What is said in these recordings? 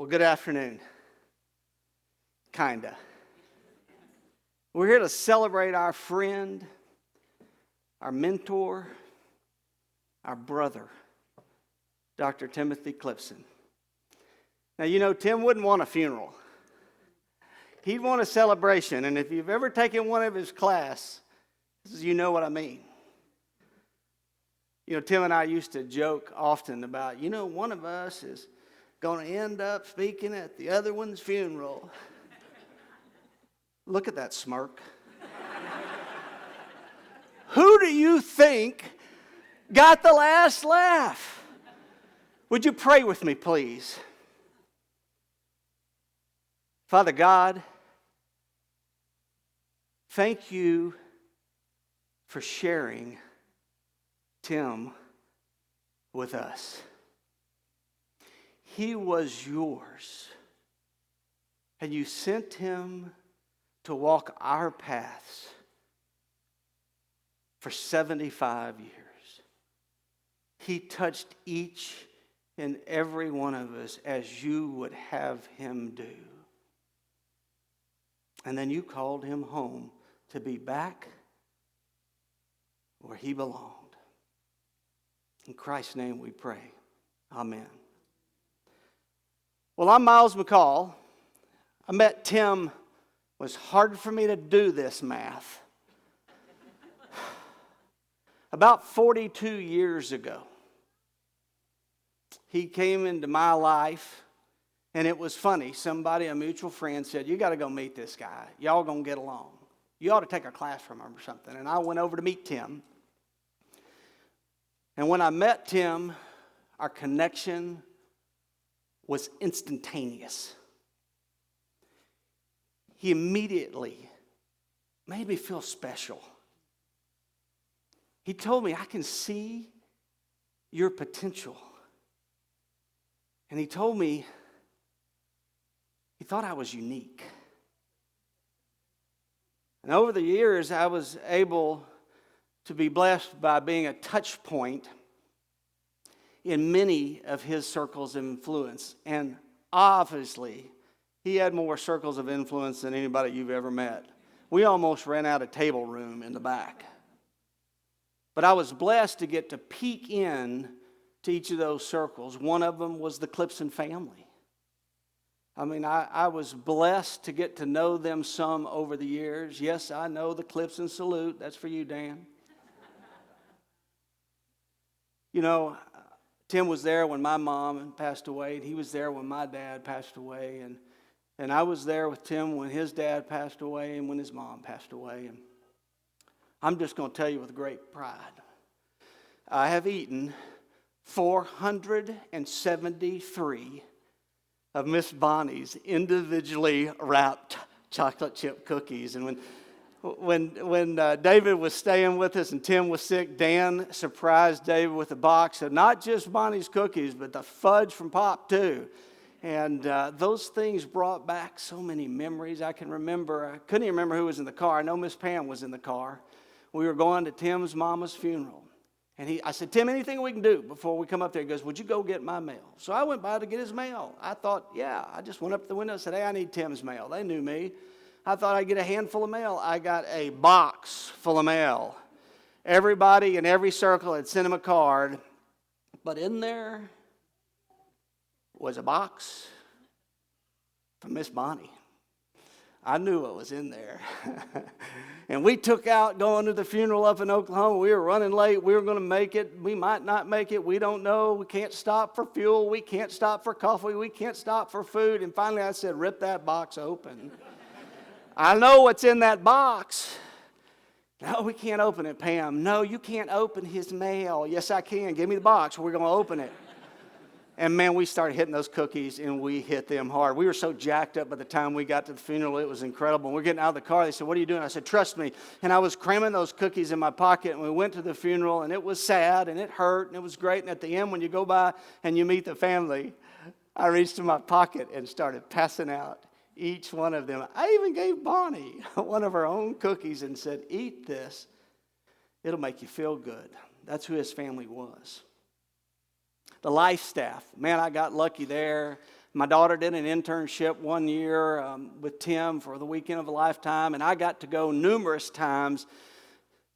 Well, good afternoon. Kinda. We're here to celebrate our friend, our mentor, our brother, Dr. Timothy Clipson. Now, you know, Tim wouldn't want a funeral. He'd want a celebration, and if you've ever taken one of his classes, you know what I mean. You know, Tim and I used to joke often about, one of us is going to end up speaking at the other one's funeral. Look at that smirk. Who do you think got the last laugh? Would you pray with me, please? Father God, thank you for sharing Tim with us. He was yours, and you sent him to walk our paths for 75 years. He touched each and every one of us as you would have him do. And then you called him home to be back where he belonged. In Christ's name we pray. Amen. Well, I'm Miles McCall. I met Tim. It was hard for me to do this math. About 42 years ago, he came into my life, and it was funny. Somebody, a mutual friend, said, "You got to go meet this guy. Y'all going to get along. You ought to take a class from him or something." And I went over to meet Tim. And when I met Tim, our connection was instantaneous. He immediately made me feel special. He told me, "I can see your potential." And he told me he thought I was unique. And over the years, I was able to be blessed by being a touch point in many of his circles of influence. And obviously, he had more circles of influence than anybody you've ever met. We almost ran out of table room in the back. But I was blessed to get to peek in to each of those circles. One of them was the Clipson family. I was blessed to get to know them some over the years. Yes, I know the Clipson salute. That's for you, Dan. Tim was there when my mom passed away, and he was there when my dad passed away, and I was there with Tim when his dad passed away and when his mom passed away. And I'm just going to tell you with great pride, I have eaten 473 of Miss Bonnie's individually wrapped chocolate chip cookies. And when David was staying with us and Tim was sick, Dan surprised David with a box of not just Bonnie's cookies, but the fudge from Pop too. And those things brought back so many memories. I couldn't even remember who was in the car. I know Miss Pam was in the car. We were going to Tim's mama's funeral. And I said, "Tim, anything we can do before we come up there?" He goes, "Would you go get my mail?" So I went by to get his mail. I thought, I just went up to the window and said, "Hey, I need Tim's mail." They knew me. I thought I'd get a handful of mail. I got a box full of mail. Everybody in every circle had sent him a card. But in there was a box from Miss Bonnie. I knew what was in there. And we took out going to the funeral up in Oklahoma. We were running late. We were going to make it. We might not make it. We don't know. We can't stop for fuel. We can't stop for coffee. We can't stop for food. And finally I said, "Rip that box open." "I know what's in that box." "No, we can't open it, Pam." "No, you can't open his mail." "Yes, I can. Give me the box. We're going to open it." And man, we started hitting those cookies, and we hit them hard. We were so jacked up by the time we got to the funeral. It was incredible. And we're getting out of the car. They said, "What are you doing?" I said, "Trust me." And I was cramming those cookies in my pocket, and we went to the funeral, and it was sad, and it hurt, and it was great. And at the end, when you go by and you meet the family, I reached in my pocket and started passing out each one of them. I even gave Bonnie one of her own cookies and said, "Eat this. It'll make you feel good." That's who his family was. The life staff, man, I got lucky there. My daughter did an internship one year with Tim for the Weekend of a Lifetime, and I got to go numerous times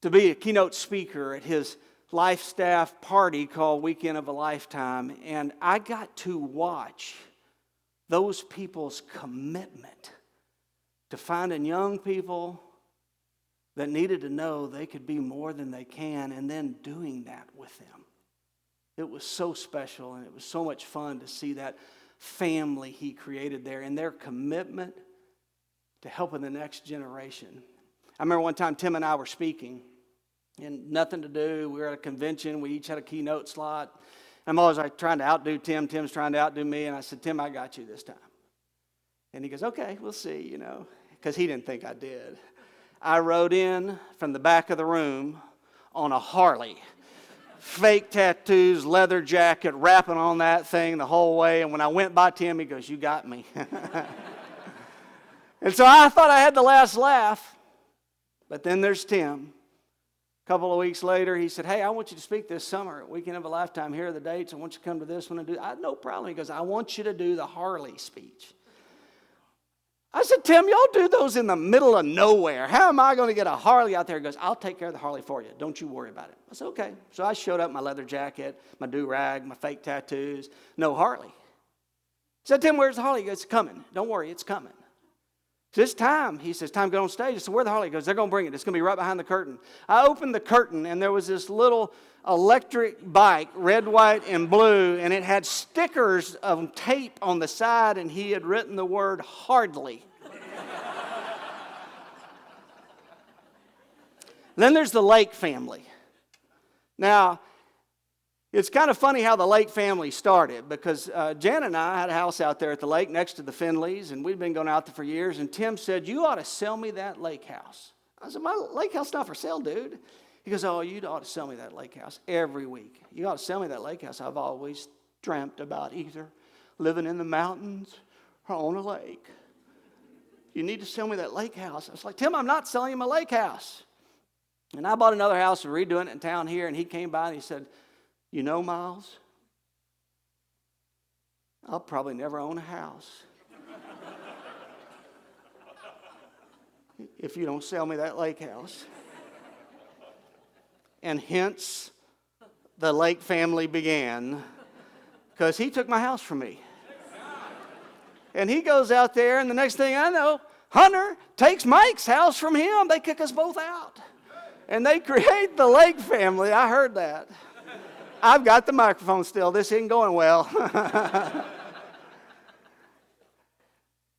to be a keynote speaker at his life staff party called Weekend of a Lifetime, and I got to watch those people's commitment to finding young people that needed to know they could be more than they can, and then doing that with them. It was so special, and it was so much fun to see that family he created there and their commitment to helping the next generation. I remember one time Tim and I were speaking, and nothing to do. We were at a convention. We each had a keynote slot. I'm always like trying to outdo Tim. Tim's trying to outdo me, and I said, Tim, I got you this time. And he goes, okay, we'll see, because he didn't think I did. I rode in from the back of the room on a Harley. Fake tattoos, leather jacket, rapping on that thing the whole way. And when I went by Tim, he goes, you got me. And so I thought I had the last laugh. But then there's Tim. A couple of weeks later, he said, hey, I want you to speak this summer at Weekend of a Lifetime. Here are the dates. I want you to come to this one and do. I had no problem. He goes, I want you to do the Harley speech. I said, Tim, y'all do those in the middle of nowhere. How am I going to get a Harley out there? He goes, I'll take care of the Harley for you. Don't you worry about it. I said, okay. So I showed up, my leather jacket, my do-rag, my fake tattoos. No Harley. I said, Tim, where's the Harley? He goes, it's coming. Don't worry, it's coming. So this time, he says, time to go on stage. I said, where's the Harley? He goes, they're going to bring it. It's going to be right behind the curtain. I opened the curtain, and there was this little electric bike, red, white, and blue, and it had stickers of tape on the side, and he had written the word hardly. Then there's the Lake family. Now, it's kind of funny how the Lake family started, because Jan and I had a house out there at the lake next to the Finleys, and we'd been going out there for years, and Tim said, you ought to sell me that lake house. I said, my lake house is not for sale, dude. He goes, oh, you ought to sell me that lake house every week. You ought to sell me that lake house. I've always dreamt about either living in the mountains or on a lake. You need to sell me that lake house. I was like, Tim, I'm not selling you my lake house. And I bought another house and redoing it in town here, and he came by and he said, you know, Miles, I'll probably never own a house if you don't sell me that lake house. And hence, the Lake family began, because he took my house from me. And he goes out there, and the next thing I know, Hunter takes Mike's house from him. They kick us both out. And they create the Lake family. I heard that. I've got the microphone still. This isn't going well.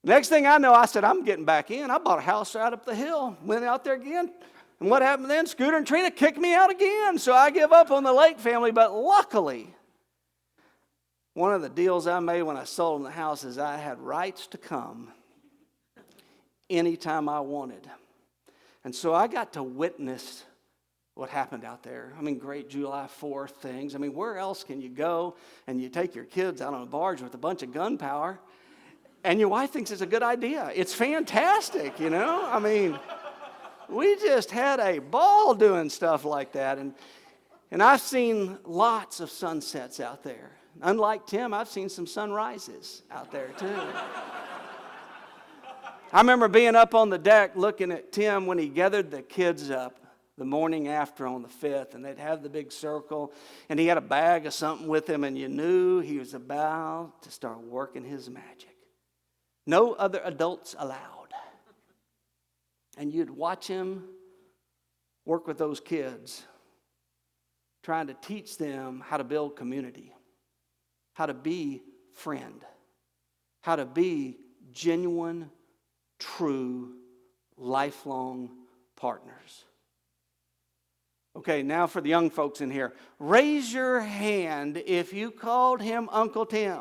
Next thing I know, I said, I'm getting back in. I bought a house right up the hill. Went out there again. And what happened then? Scooter and Trina kicked me out again. So I give up on the Lake family. But luckily, one of the deals I made when I sold them the house is I had rights to come anytime I wanted. And so I got to witness what happened out there. I mean, great July 4th things. I mean, where else can you go and you take your kids out on a barge with a bunch of gunpowder and your wife thinks it's a good idea? It's fantastic, I mean, we just had a ball doing stuff like that. And I've seen lots of sunsets out there. Unlike Tim, I've seen some sunrises out there too. I remember being up on the deck looking at Tim when he gathered the kids up the morning after on the 5th, and they'd have the big circle, and he had a bag of something with him, and you knew he was about to start working his magic. No other adults allowed. And you'd watch him work with those kids, trying to teach them how to build community, how to be friend, how to be genuine, true, lifelong partners. Okay, now for the young folks in here. Raise your hand if you called him Uncle Tim.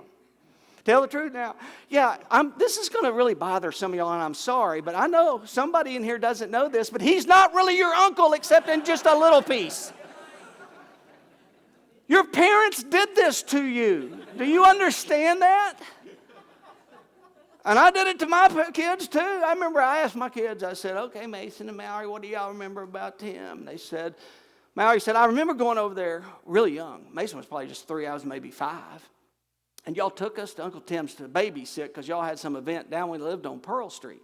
Tell the truth now. Yeah, this is going to really bother some of y'all, and I'm sorry, but I know somebody in here doesn't know this, but he's not really your uncle except in just a little piece. Your parents did this to you. Do you understand that? And I did it to my kids too. I remember I asked my kids, I said, okay, Mason and Mallory, what do y'all remember about Tim? They said, Mallory said, I remember going over there really young. Mason was probably just 3, I was maybe 5. And y'all took us to Uncle Tim's to babysit because y'all had some event down when we lived on Pearl Street.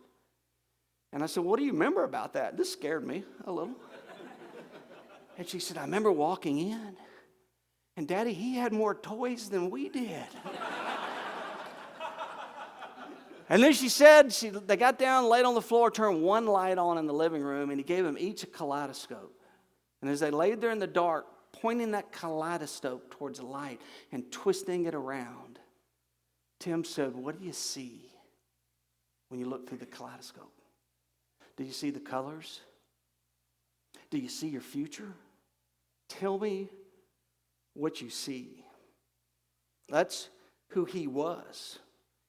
And I said, what do you remember about that? This scared me a little. And she said, I remember walking in. And Daddy, he had more toys than we did. And then she said, they got down, laid on the floor, turned one light on in the living room, and he gave them each a kaleidoscope. And as they laid there in the dark, pointing that kaleidoscope towards the light and twisting it around, Tim said, what do you see when you look through the kaleidoscope? Do you see the colors? Do you see your future? Tell me what you see. That's who he was.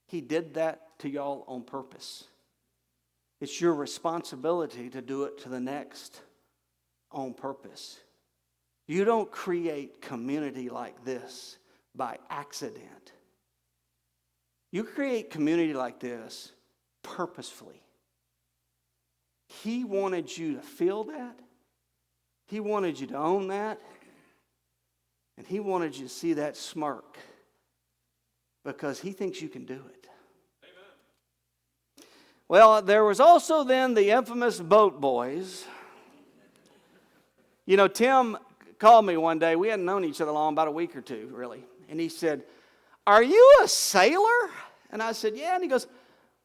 He did that to y'all on purpose. It's your responsibility to do it to the next on purpose. You don't create community like this by accident. You create community like this purposefully. He wanted you to feel that. He wanted you to own that. And he wanted you to see that smirk because he thinks you can do it. Amen. Well, there was also then the infamous boat boys. You know, Tim called me one day. We hadn't known each other long, about a week or two, really. And he said, are you a sailor? And I said, yeah. And he goes,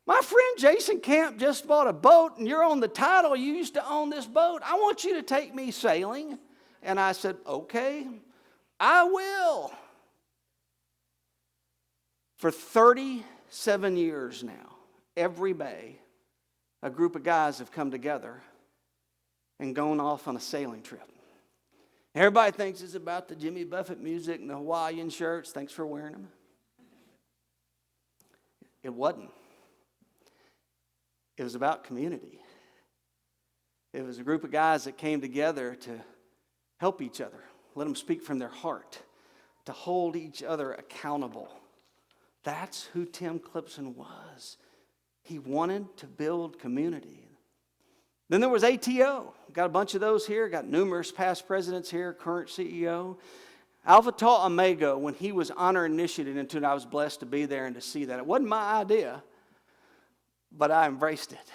my friend Jason Camp just bought a boat, and you're on the title. You used to own this boat. I want you to take me sailing. And I said, okay, I will. For 37 years now, every May, a group of guys have come together and gone off on a sailing trip. Everybody thinks it's about the Jimmy Buffett music and the Hawaiian shirts. Thanks for wearing them. It wasn't. It was about community. It was a group of guys that came together to help each other, let them speak from their heart, to hold each other accountable. That's who Tim Clipson was. He wanted to build community. Then there was ATO. Got a bunch of those here. Got numerous past presidents here, current CEO. Alpha Tau Omega, when he was honor initiated into it, I was blessed to be there and to see that. It wasn't my idea, but I embraced it.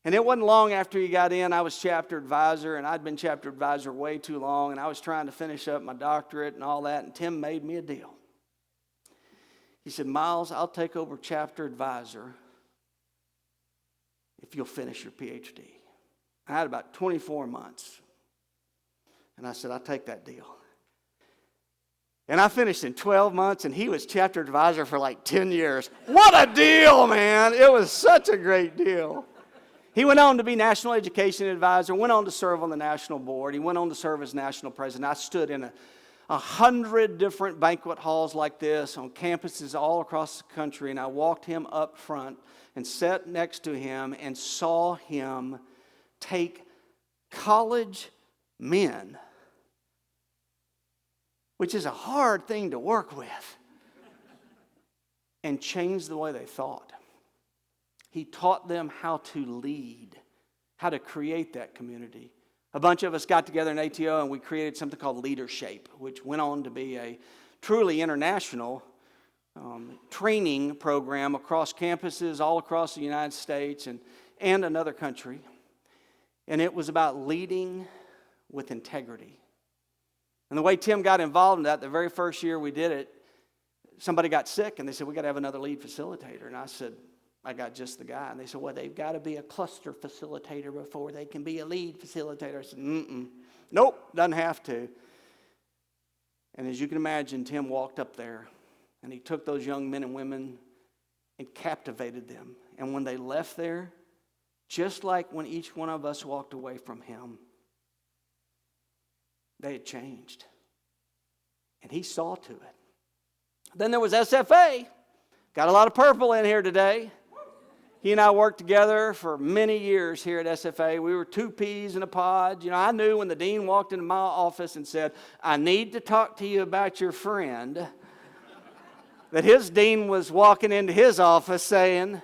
And it wasn't long after he got in, I was chapter advisor, and I'd been chapter advisor way too long, and I was trying to finish up my doctorate and all that, and Tim made me a deal. He said, Miles, I'll take over chapter advisor if you'll finish your PhD. I had about 24 months. And I said, I'll take that deal. And I finished in 12 months, and he was chapter advisor for like 10 years. What a deal, man. It was such a great deal. He went on to be national education advisor, went on to serve on the national board. He went on to serve as national president. I stood in 100 different banquet halls like this on campuses all across the country, and I walked him up front and sat next to him and saw him take college men, which is a hard thing to work with, and change the way they thought. He taught them how to lead, how to create that community. A bunch of us got together in ATO and we created something called Leadership, which went on to be a truly international training program across campuses all across the United States and another country. And it was about leading with integrity. And the way Tim got involved in that, the very first year we did it, somebody got sick and they said, we got to have another lead facilitator. And I said, I got just the guy. And they said, well, they've got to be a cluster facilitator before they can be a lead facilitator. I said, nope, doesn't have to. And as you can imagine, Tim walked up there and he took those young men and women and captivated them. And when they left there, just like when each one of us walked away from him, they had changed. And he saw to it. Then there was SFA. Got a lot of purple in here today. He and I worked together for many years here at SFA. We were two peas in a pod. You know, I knew when the dean walked into my office and said, I need to talk to you about your friend, that his dean was walking into his office saying,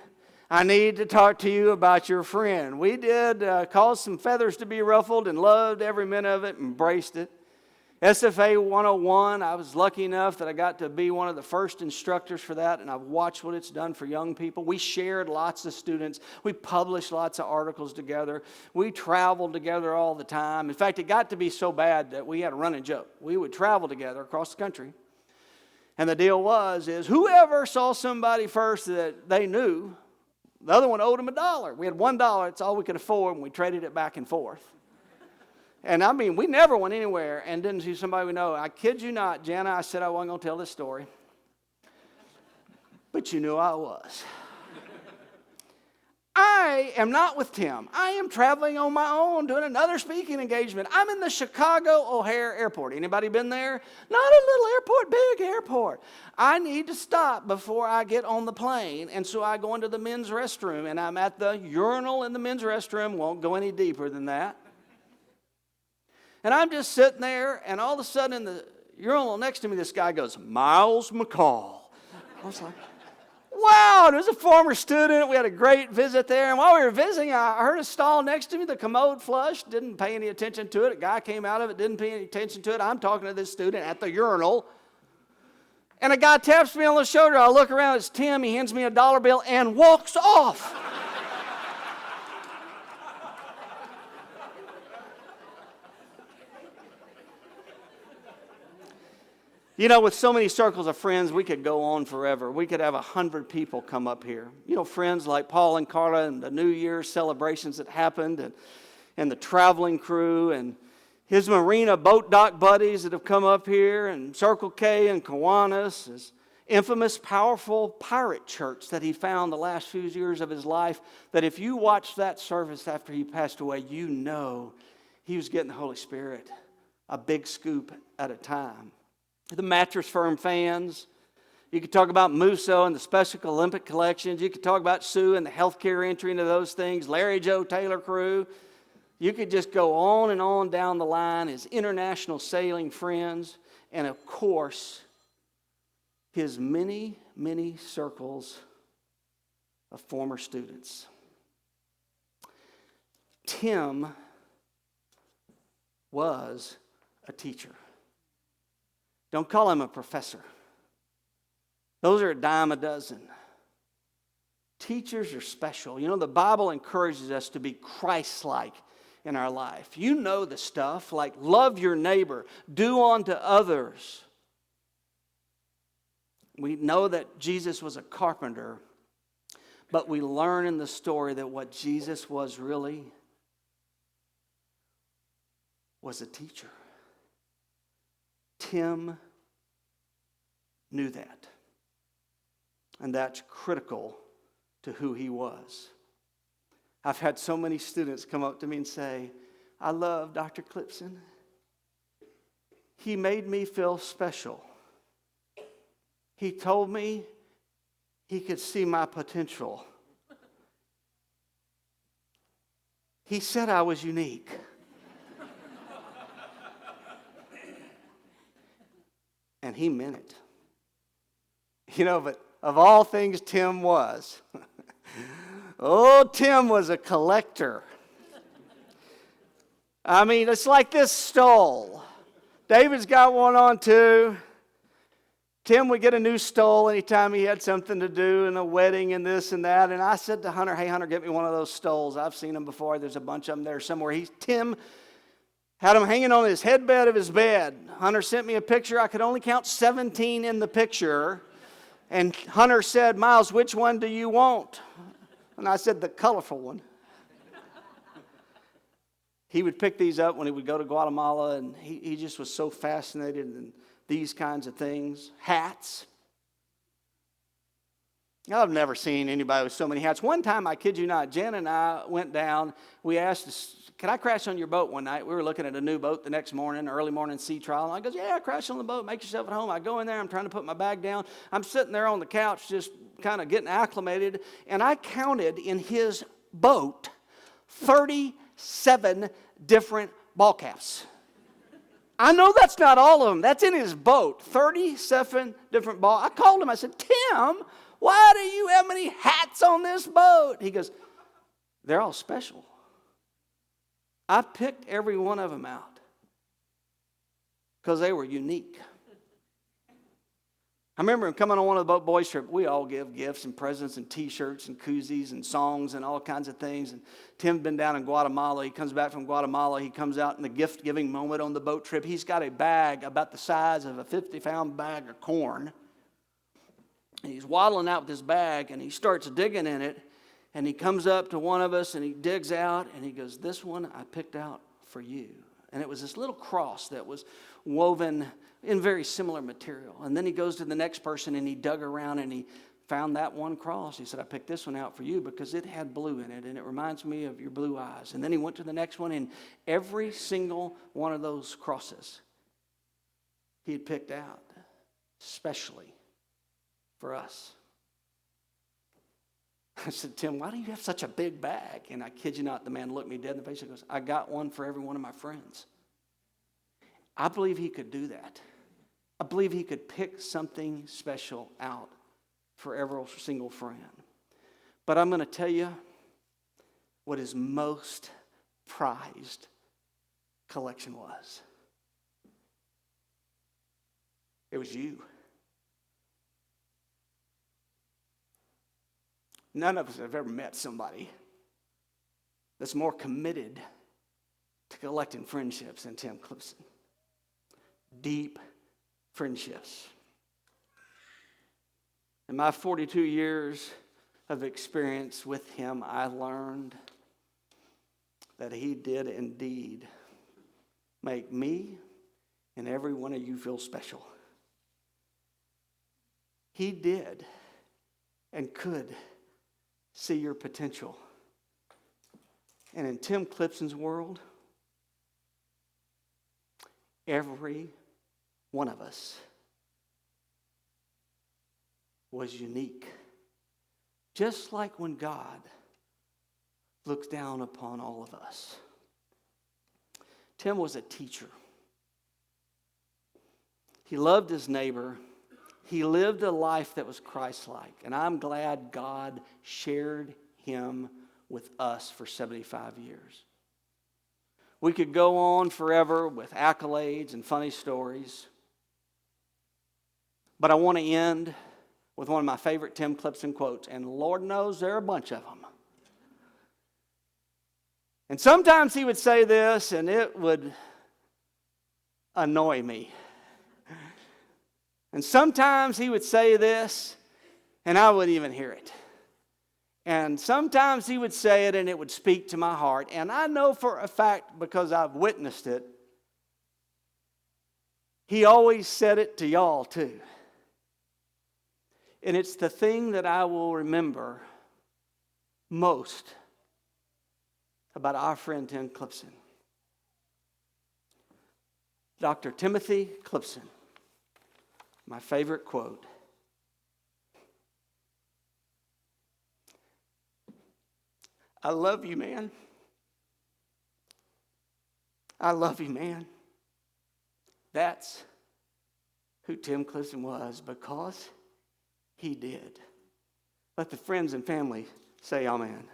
I need to talk to you about your friend. We did cause some feathers to be ruffled and loved every minute of it, embraced it. SFA 101, I was lucky enough that I got to be one of the first instructors for that, and I've watched what it's done for young people. We shared lots of students. We published lots of articles together. We traveled together all the time. In fact, it got to be so bad that we had a running joke. We would travel together across the country, and the deal is whoever saw somebody first that they knew, the other one owed them $1. We had $1. It's all we could afford, and we traded it back and forth. And I mean, we never went anywhere and didn't see somebody we know. I kid you not, Jana, I said I wasn't going to tell this story. But you knew I was. I am not with Tim. I am traveling on my own doing another speaking engagement. I'm in the Chicago O'Hare Airport. Anybody been there? Not a little airport, big airport. I need to stop before I get on the plane. And so I go into the men's restroom, and I'm at the urinal in the men's restroom. Won't go any deeper than that. And I'm just sitting there, and all of a sudden in the urinal next to me, this guy goes, Miles McCall. I was like, wow, there's a former student. We had a great visit there. And while we were visiting, I heard a stall next to me, the commode flushed, didn't pay any attention to it. A guy came out of it, didn't pay any attention to it. I'm talking to this student at the urinal. And a guy taps me on the shoulder. I look around, it's Tim. He hands me a $1 bill and walks off. You know, with so many circles of friends, we could go on forever. We could have 100 people come up here. You know, friends like Paul and Carla and the New Year's celebrations that happened and the traveling crew and his marina boat dock buddies that have come up here and Circle K and Kiwanis, his infamous, powerful pirate church that he found the last few years of his life, that if you watched that service after he passed away, you know he was getting the Holy Spirit, a big scoop at a time. The Mattress Firm fans. You could talk about Musso and the Special Olympic collections. You could talk about Sue and the healthcare entry into those things. Larry Joe Taylor crew. You could just go on down the line. His international sailing friends. And of course, his many, many circles of former students. Tim was a teacher. Don't call him a professor. Those are a dime a dozen. Teachers are special. You know, the Bible encourages us to be Christ-like in our life. You know the stuff like love your neighbor, do unto others. We know that Jesus was a carpenter, but we learn in the story that what Jesus was really was a teacher. Tim knew that. And that's critical to who he was. I've had so many students come up to me and say, I love Dr. Clipson. He made me feel special. He told me he could see my potential. He said I was unique. And he meant it. You know, but of all things, Tim was. Tim was a collector. I mean, it's like this stole. David's got one on too. Tim would get a new stole anytime he had something to do and a wedding and this and that. And I said to Hunter, hey, Hunter, get me one of those stoles. I've seen them before. There's a bunch of them there somewhere. Tim had them hanging on his headbed of his bed. Hunter sent me a picture. I could only count 17 in the picture. And Hunter said, Miles, which one do you want? And I said, the colorful one. He would pick these up when he would go to Guatemala, and he just was so fascinated in these kinds of things. Hats. I've never seen anybody with so many hats. One time, I kid you not, Jen and I went down. We asked, can I crash on your boat one night? We were looking at a new boat the next morning, early morning sea trial. And I goes, yeah, crash on the boat, make yourself at home. I go in there, I'm trying to put my bag down. I'm sitting there on the couch just kind of getting acclimated. And I counted in his boat 37 different ball caps. I know that's not all of them. That's in his boat. 37 different ball. I called him. I said, Tim, why do you have many hats on this boat? He goes, they're all special. I picked every one of them out because they were unique. I remember coming on one of the boys' trips. We all give gifts and presents and T-shirts and koozies and songs and all kinds of things. And Tim's been down in Guatemala. He comes back from Guatemala. He comes out in the gift-giving moment on the boat trip. He's got a bag about the size of a 50-pound bag of corn. And he's waddling out with this bag, and he starts digging in it. And he comes up to one of us, and he digs out, and he goes, "This one I picked out for you." And it was this little cross that was woven in very similar material. And then he goes to the next person, and he dug around, and he found that one cross. He said, "I picked this one out for you because it had blue in it, and it reminds me of your blue eyes." And then he went to the next one, and every single one of those crosses he had picked out specially for us. I said, "Tim, why do you have such a big bag?" And I kid you not, the man looked me dead in the face and goes, "I got one for every one of my friends." I believe he could do that. I believe he could pick something special out for every single friend. But I'm going to tell you what his most prized collection was. It was you. None of us have ever met somebody that's more committed to collecting friendships than Tim Clipson. Deep friendships. In my 42 years of experience with him, I learned that he did indeed make me and every one of you feel special. He did and could see your potential. And in Tim Clipson's world, every one of us was unique. Just like when God looks down upon all of us. Tim was a teacher. He loved his neighbor. He lived a life that was Christ-like. And I'm glad God shared him with us for 75 years. We could go on forever with accolades and funny stories. But I want to end with one of my favorite Tim Clipson quotes. And Lord knows there are a bunch of them. And sometimes he would say this, and it would annoy me. And sometimes he would say this, and I wouldn't even hear it. And sometimes he would say it, and it would speak to my heart. And I know for a fact, because I've witnessed it, he always said it to y'all too. And it's the thing that I will remember most about our friend Tim Clipson. Dr. Timothy Clipson. My favorite quote. "I love you, man. I love you, man." That's who Tim Clipson was, because he did. Let the friends and family say amen.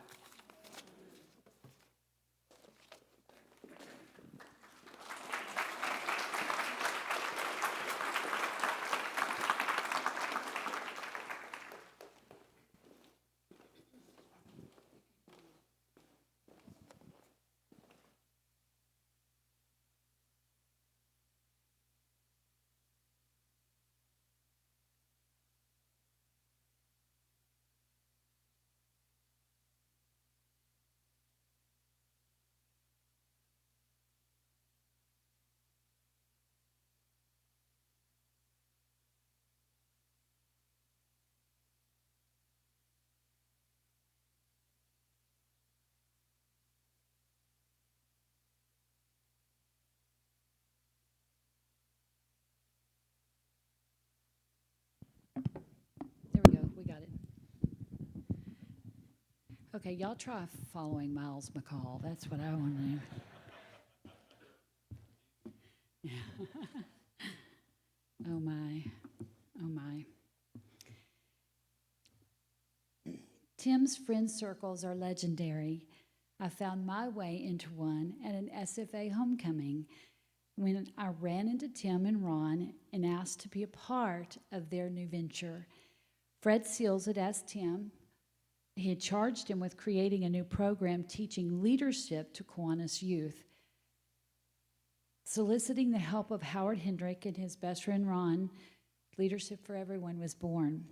There we go. We got it. Okay, y'all try following Miles McCall. That's what I want to do. Yeah. Oh, my. Oh, my. Tim's friend circles are legendary. I found my way into one at an SFA homecoming when I ran into Tim and Ron and asked to be a part of their new venture. Fred Seals had asked Tim, he had charged him with creating a new program teaching leadership to Kiwanis youth. Soliciting the help of Howard Hendrick and his best friend Ron, Leadership for Everyone was born.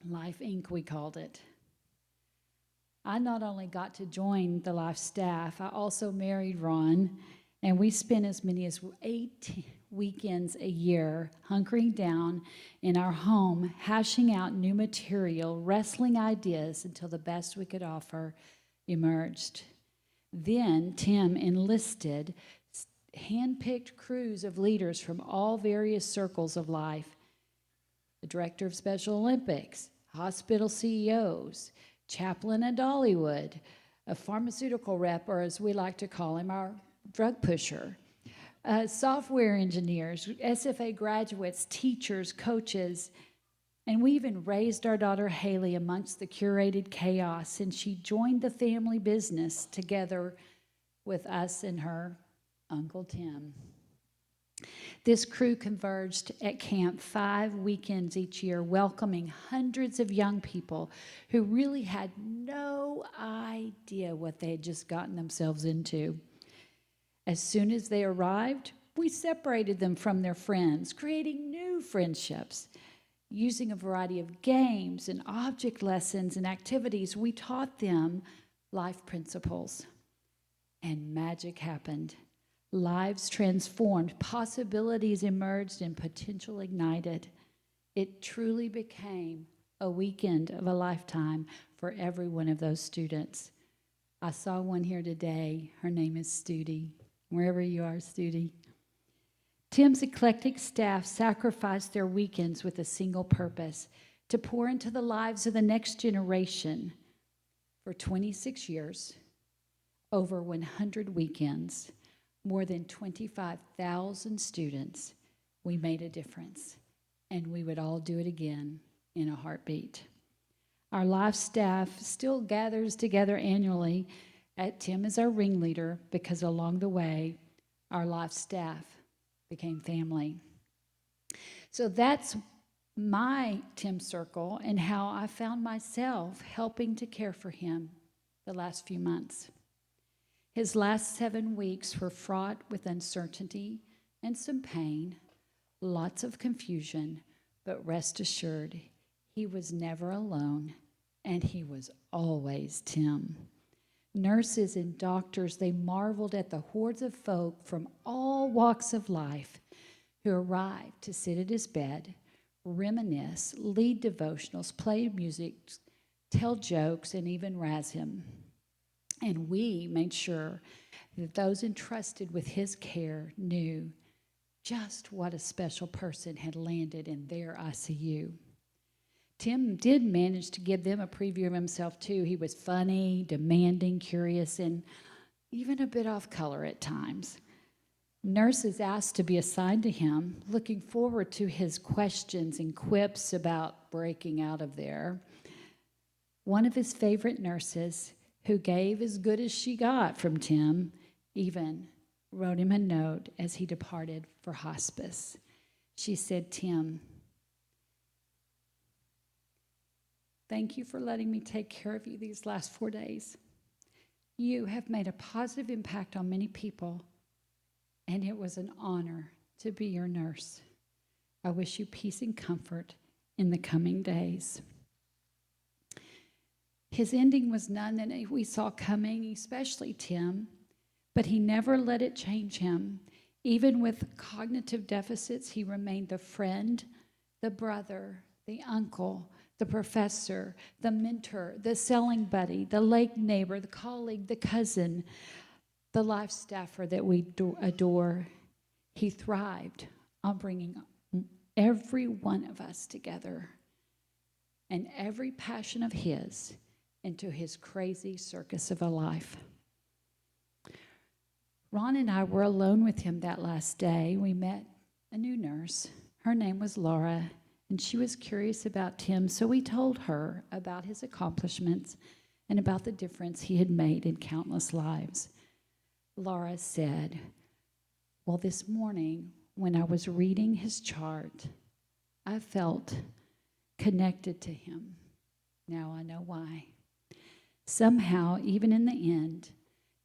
Life Inc., we called it. I not only got to join the Life staff, I also married Ron, and we spent as many as 8 weekends a year hunkering down in our home, hashing out new material, wrestling ideas until the best we could offer emerged. Then Tim enlisted hand-picked crews of leaders from all various circles of life. The director of Special Olympics, hospital CEOs, chaplain at Dollywood, a pharmaceutical rep, or as we like to call him, our drug pusher, software engineers, SFA graduates, teachers, coaches, and we even raised our daughter Haley amongst the curated chaos, and she joined the family business together with us and her Uncle Tim. This crew converged at camp 5 weekends each year, welcoming hundreds of young people who really had no idea what they had just gotten themselves into. As soon as they arrived, we separated them from their friends, creating new friendships. Using a variety of games and object lessons and activities, we taught them life principles. And magic happened. Lives transformed, possibilities emerged, and potential ignited. It truly became a weekend of a lifetime for every one of those students. I saw one here today. Her name is Studi. Wherever you are, Studi. Tim's eclectic staff sacrificed their weekends with a single purpose: to pour into the lives of the next generation. For 26 years, over 100 weekends, more than 25,000 students, we made a difference, and we would all do it again in a heartbeat. Our life staff still gathers together annually. Tim is our ringleader because along the way, our life staff became family. So that's my Tim circle and how I found myself helping to care for him the last few months. His last 7 weeks were fraught with uncertainty and some pain, lots of confusion, but rest assured, he was never alone, and he was always Tim. Nurses and doctors, they marveled at the hordes of folk from all walks of life who arrived to sit at his bed, reminisce, lead devotionals, play music, tell jokes, and even razz him. And we made sure that those entrusted with his care knew just what a special person had landed in their ICU. Tim did manage to give them a preview of himself, too. He was funny, demanding, curious, and even a bit off color at times. Nurses asked to be assigned to him, looking forward to his questions and quips about breaking out of there. One of his favorite nurses, who gave as good as she got from Tim, even wrote him a note as he departed for hospice. She said, "Tim, thank you for letting me take care of you these last 4 days. You have made a positive impact on many people, and it was an honor to be your nurse. I wish you peace and comfort in the coming days." His ending was none that we saw coming, especially Tim, but he never let it change him. Even with cognitive deficits, he remained the friend, the brother, the uncle, the professor, the mentor, the selling buddy, the lake neighbor, the colleague, the cousin, the life staffer that we adore. He thrived on bringing every one of us together and every passion of his into his crazy circus of a life. Ron and I were alone with him that last day. We met a new nurse. Her name was Laura, and she was curious about Tim, so we told her about his accomplishments and about the difference he had made in countless lives. Laura said, Well, this morning, when I was reading his chart, I felt connected to him. Now I know why. Somehow, even in the end,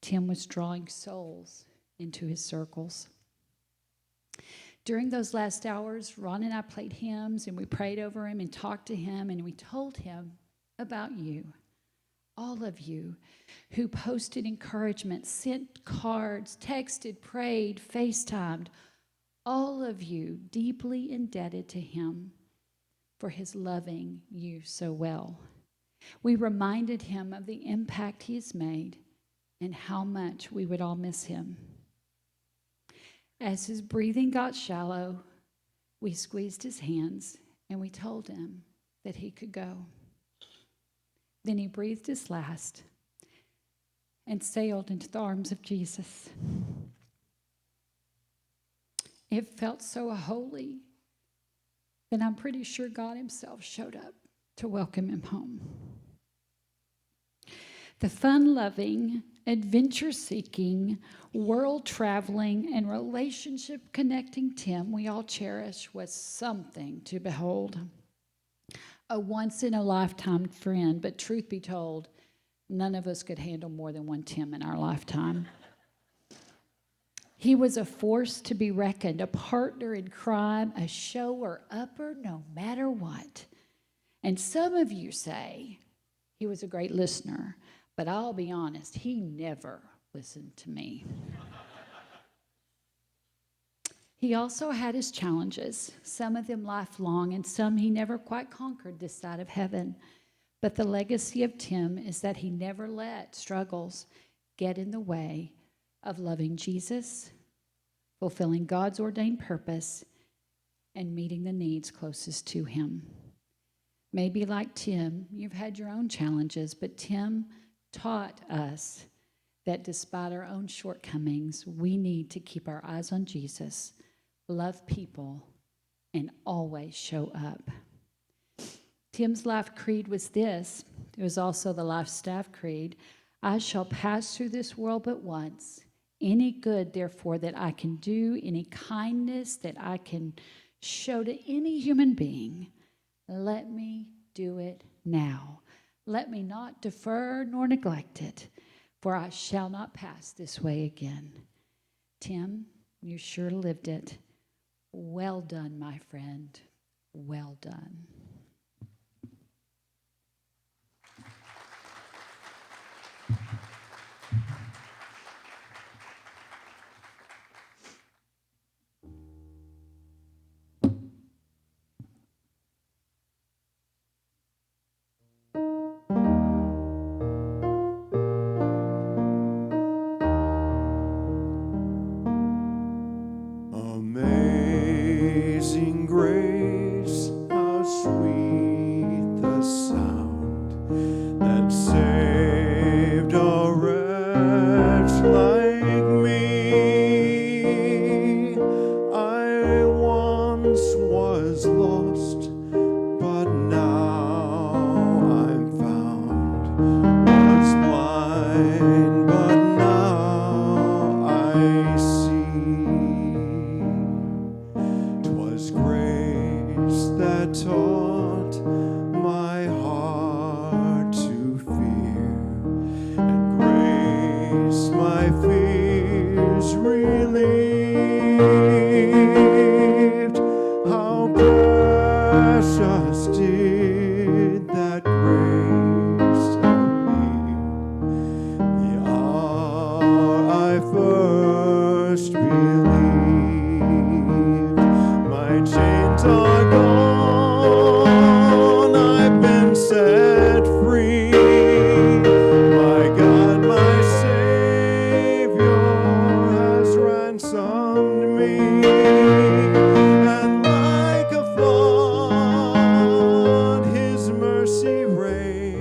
Tim was drawing souls into his circles. During those last hours, Ron and I played hymns, and we prayed over him and talked to him, and we told him about you. All of you who posted encouragement, sent cards, texted, prayed, FaceTimed, all of you deeply indebted to him for his loving you so well. We reminded him of the impact he has made and how much we would all miss him. As his breathing got shallow, we squeezed his hands and we told him that he could go. Then he breathed his last and sailed into the arms of Jesus. It felt so holy that I'm pretty sure God himself showed up to welcome him home. The fun-loving, adventure-seeking, world-traveling, and relationship-connecting Tim we all cherish was something to behold. A once-in-a-lifetime friend, but truth be told, none of us could handle more than one Tim in our lifetime. He was a force to be reckoned, a partner in crime, a shower-upper no matter what. And some of you say he was a great listener, but I'll be honest, he never listened to me. He also had his challenges, some of them lifelong, and some he never quite conquered this side of heaven. But the legacy of Tim is that he never let struggles get in the way of loving Jesus, fulfilling God's ordained purpose, and meeting the needs closest to him. Maybe like Tim, you've had your own challenges, but Tim taught us that despite our own shortcomings, we need to keep our eyes on Jesus, love people, and always show up. Tim's life creed was this. It was also the life staff creed. I shall pass through this world but once. Any good, therefore, that I can do, any kindness that I can show to any human being, let me do it now. Let me not defer nor neglect it, for I shall not pass this way again. Tim, you sure lived it. Well done, my friend. Well done. Amazing grace, how sweet the sound that saved a wretch like me. I once was lost, but now I'm found. Was blind, but now I see. 'Twas grace that taught my heart to fear, and grace my fears relieved. How precious did that grace appear the hour I first believed. My chains are gone, I've been set free. My God, my Savior has ransomed me. And like a flood, His mercy reigns.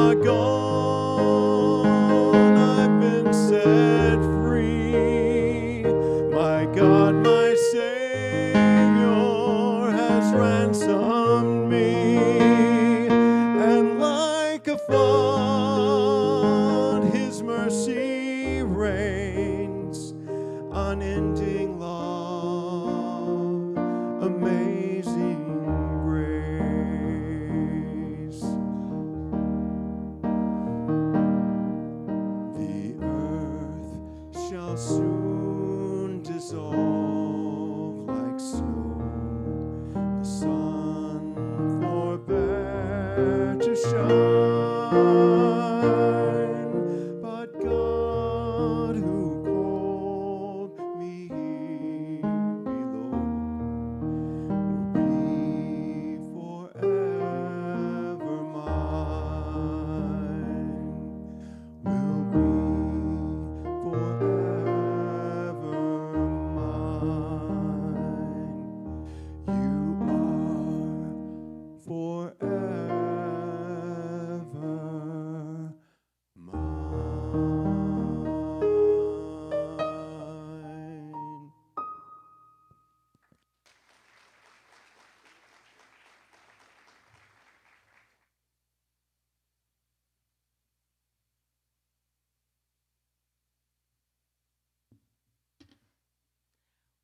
are gone, I've been set free. My God, my Savior has ransomed me, and like a flood, His mercy reigns, unending love, amazing grace. The earth shall soon dissolve like snow, the sun forbear to shine, but God who called me here below will be forever mine, will be forever mine. You are forever mine.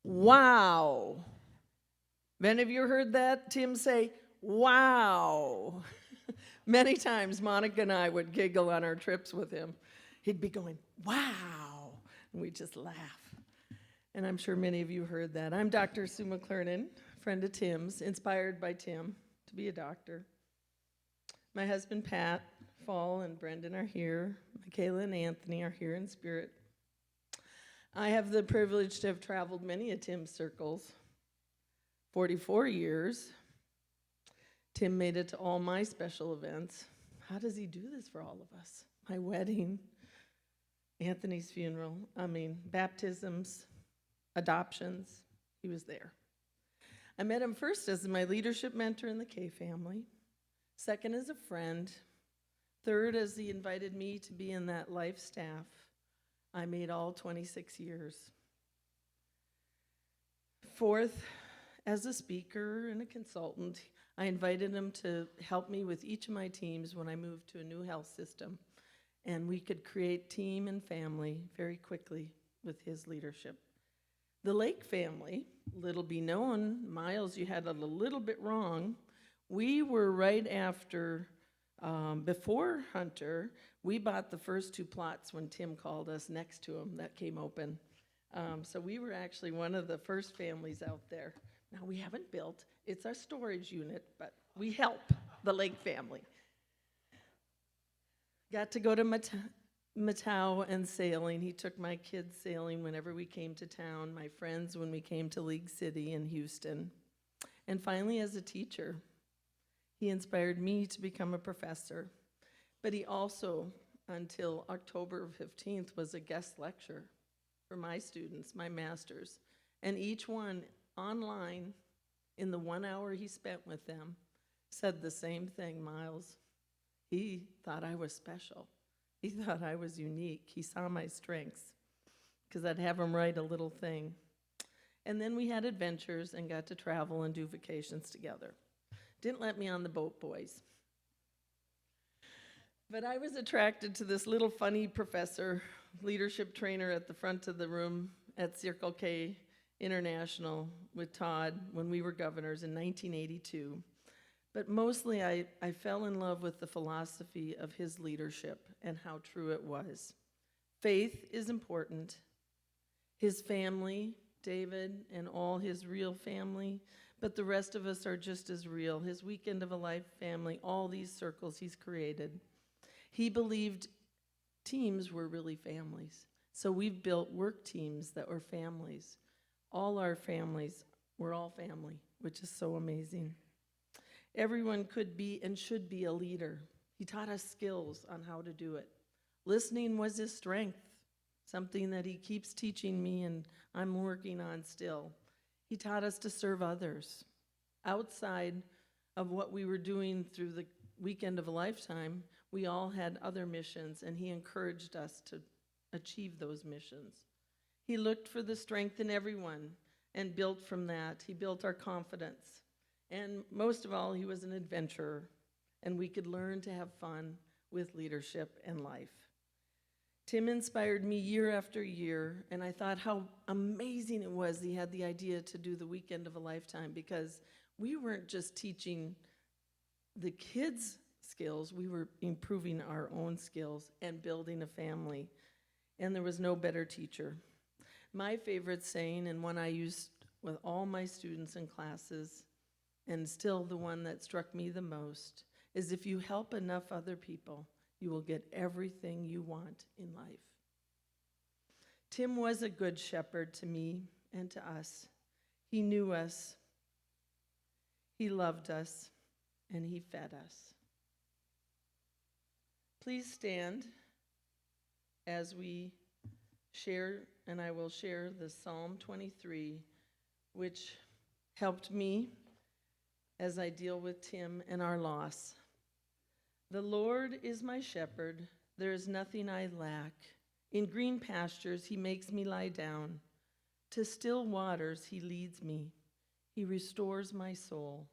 Wow. Many of you heard that Tim say, wow. Many times Monica and I would giggle on our trips with him. He'd be going, wow. And we'd just laugh. And I'm sure many of you heard that. I'm Dr. Sue McClernand, friend of Tim's, inspired by Tim to be a doctor. My husband Pat, Fall, and Brendan are here. Michaela and Anthony are here in spirit. I have the privilege to have traveled many of Tim's circles. 44 years. Tim made it to all my special events. How does he do this for all of us? My wedding, Anthony's funeral, baptisms, adoptions. He was there. I met him first as my leadership mentor in the K family, second as a friend, third as he invited me to be in that life staff I made all 26 years. Fourth, as a speaker and a consultant, I invited him to help me with each of my teams when I moved to a new health system, and we could create team and family very quickly with his leadership. The Lake family, little be known, Miles, you had it a little bit wrong. We were right after, before Hunter, we bought the first 2 plots when Tim called us next to him that came open. So we were actually one of the first families out there. Now we haven't built, it's our storage unit, but we help the Lake family. Got to go to Matau and sailing. He took my kids sailing whenever we came to town, my friends when we came to League City in Houston. And finally, as a teacher, he inspired me to become a professor. But he also, until October 15th, was a guest lecturer for my students, my masters. And each one online, in the 1 hour he spent with them, said the same thing, Miles. He thought I was special. He thought I was unique. He saw my strengths, because I'd have him write a little thing. And then we had adventures and got to travel and do vacations together. Didn't let me on the boat, boys. But I was attracted to this little funny professor, leadership trainer at the front of the room at Circle K International with Todd when we were governors in 1982. But mostly I fell in love with the philosophy of his leadership and how true it was. Faith is important. His family, David, and all his real family, but the rest of us are just as real. His Weekend of a Life family, all these circles he's created. He believed teams were really families. So we've built work teams that were families. All our families, we're all family, which is so amazing. Everyone could be and should be a leader. He taught us skills on how to do it. Listening was his strength, something that he keeps teaching me and I'm working on still. He taught us to serve others outside of what we were doing through weekend of a lifetime, we all had other missions, and he encouraged us to achieve those missions. He looked for the strength in everyone and built from that. He built our confidence. And most of all, he was an adventurer, and we could learn to have fun with leadership and life. Tim inspired me year after year, and I thought how amazing it was he had the idea to do the weekend of a lifetime, because we weren't just teaching the kids skills, we were improving our own skills and building a family. And there was no better teacher. My favorite saying, and one I used with all my students and classes, and still the one that struck me the most, is if you help enough other people, you will get everything you want in life. Tim was a good shepherd to me and to us. He knew us, he loved us, and he fed us. Please stand as we share, and I will share the Psalm 23, which helped me as I deal with Tim and our loss. The Lord is my shepherd, there is nothing I lack. In green pastures he makes me lie down. To still waters he leads me. He restores my soul.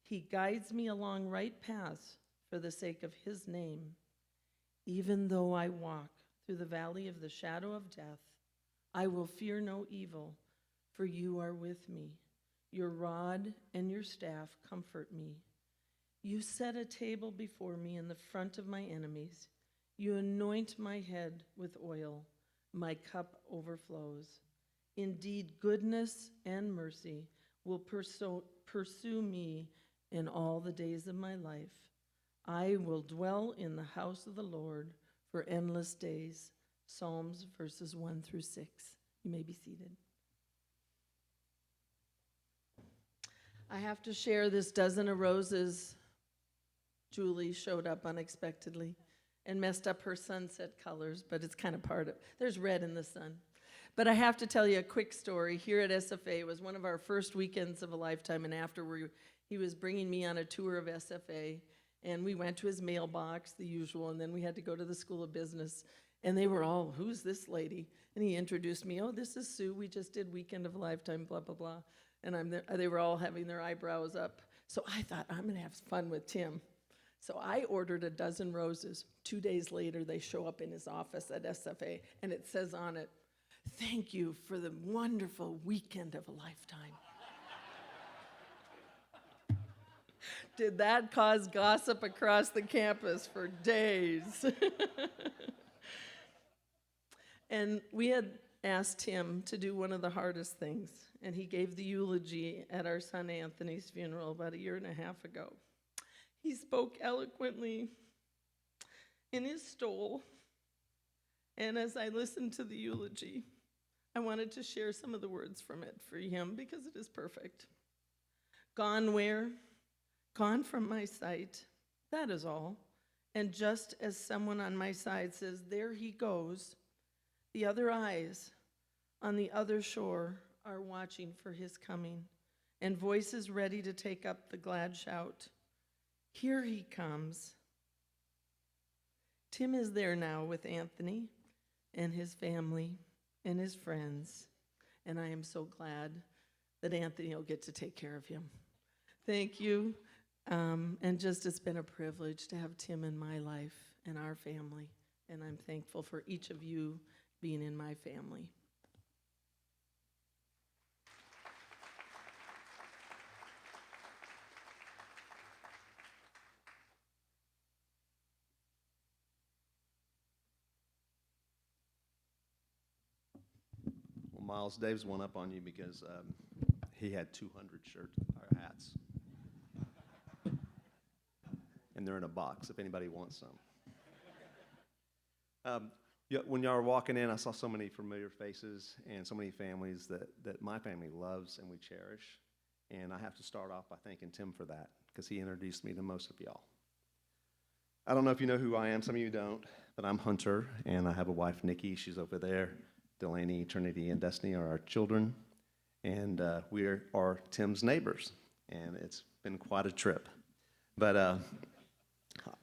He guides me along right paths for the sake of his name. Even though I walk through the valley of the shadow of death, I will fear no evil, for you are with me. Your rod and your staff comfort me. You set a table before me in the front of my enemies. You anoint my head with oil. My cup overflows. Indeed, goodness and mercy will pursue me in all the days of my life. I will dwell in the house of the Lord for endless days. Psalms verses 1 through 6. You may be seated. I have to share this dozen of roses. Julie showed up unexpectedly and messed up her sunset colors, but it's kind of part of it. There's red in the sun. But I have to tell you a quick story. Here at SFA, it was one of our first weekends of a lifetime, and after he was bringing me on a tour of SFA, and we went to his mailbox, the usual, and then we had to go to the School of Business, and they were all, who's this lady? And he introduced me, oh, this is Sue, we just did Weekend of a Lifetime, blah, blah, blah. And they were all having their eyebrows up. So I thought, I'm gonna have fun with Tim. So I ordered a dozen roses. 2 days later, they show up in his office at SFA, and it says on it, thank you for the wonderful weekend of a lifetime. Did that cause gossip across the campus for days? And we had asked him to do one of the hardest things, and he gave the eulogy at our son Anthony's funeral about 1.5 years ago. He spoke eloquently in his stole, and as I listened to the eulogy, I wanted to share some of the words from it for him because it is perfect. Gone where? Gone from my sight, that is all. And just as someone on my side says, there he goes, the other eyes on the other shore are watching for his coming, and voices ready to take up the glad shout. Here he comes. Tim is there now with Anthony and his family and his friends, and I am so glad that Anthony will get to take care of him. Thank you, and just it's been a privilege to have Tim in my life and our family, and I'm thankful for each of you being in my family. Well, Miles, Dave's one up on you because he had 200 shirts or hats. And they're in a box if anybody wants some. When y'all were walking in, I saw so many familiar faces and so many families that my family loves and we cherish. And I have to start off by thanking Tim for that because he introduced me to most of y'all. I don't know if you know who I am. Some of you don't, but I'm Hunter, and I have a wife, Nikki. She's over there. Delaney, Trinity, and Destiny are our children, and we are Tim's neighbors, and it's been quite a trip. But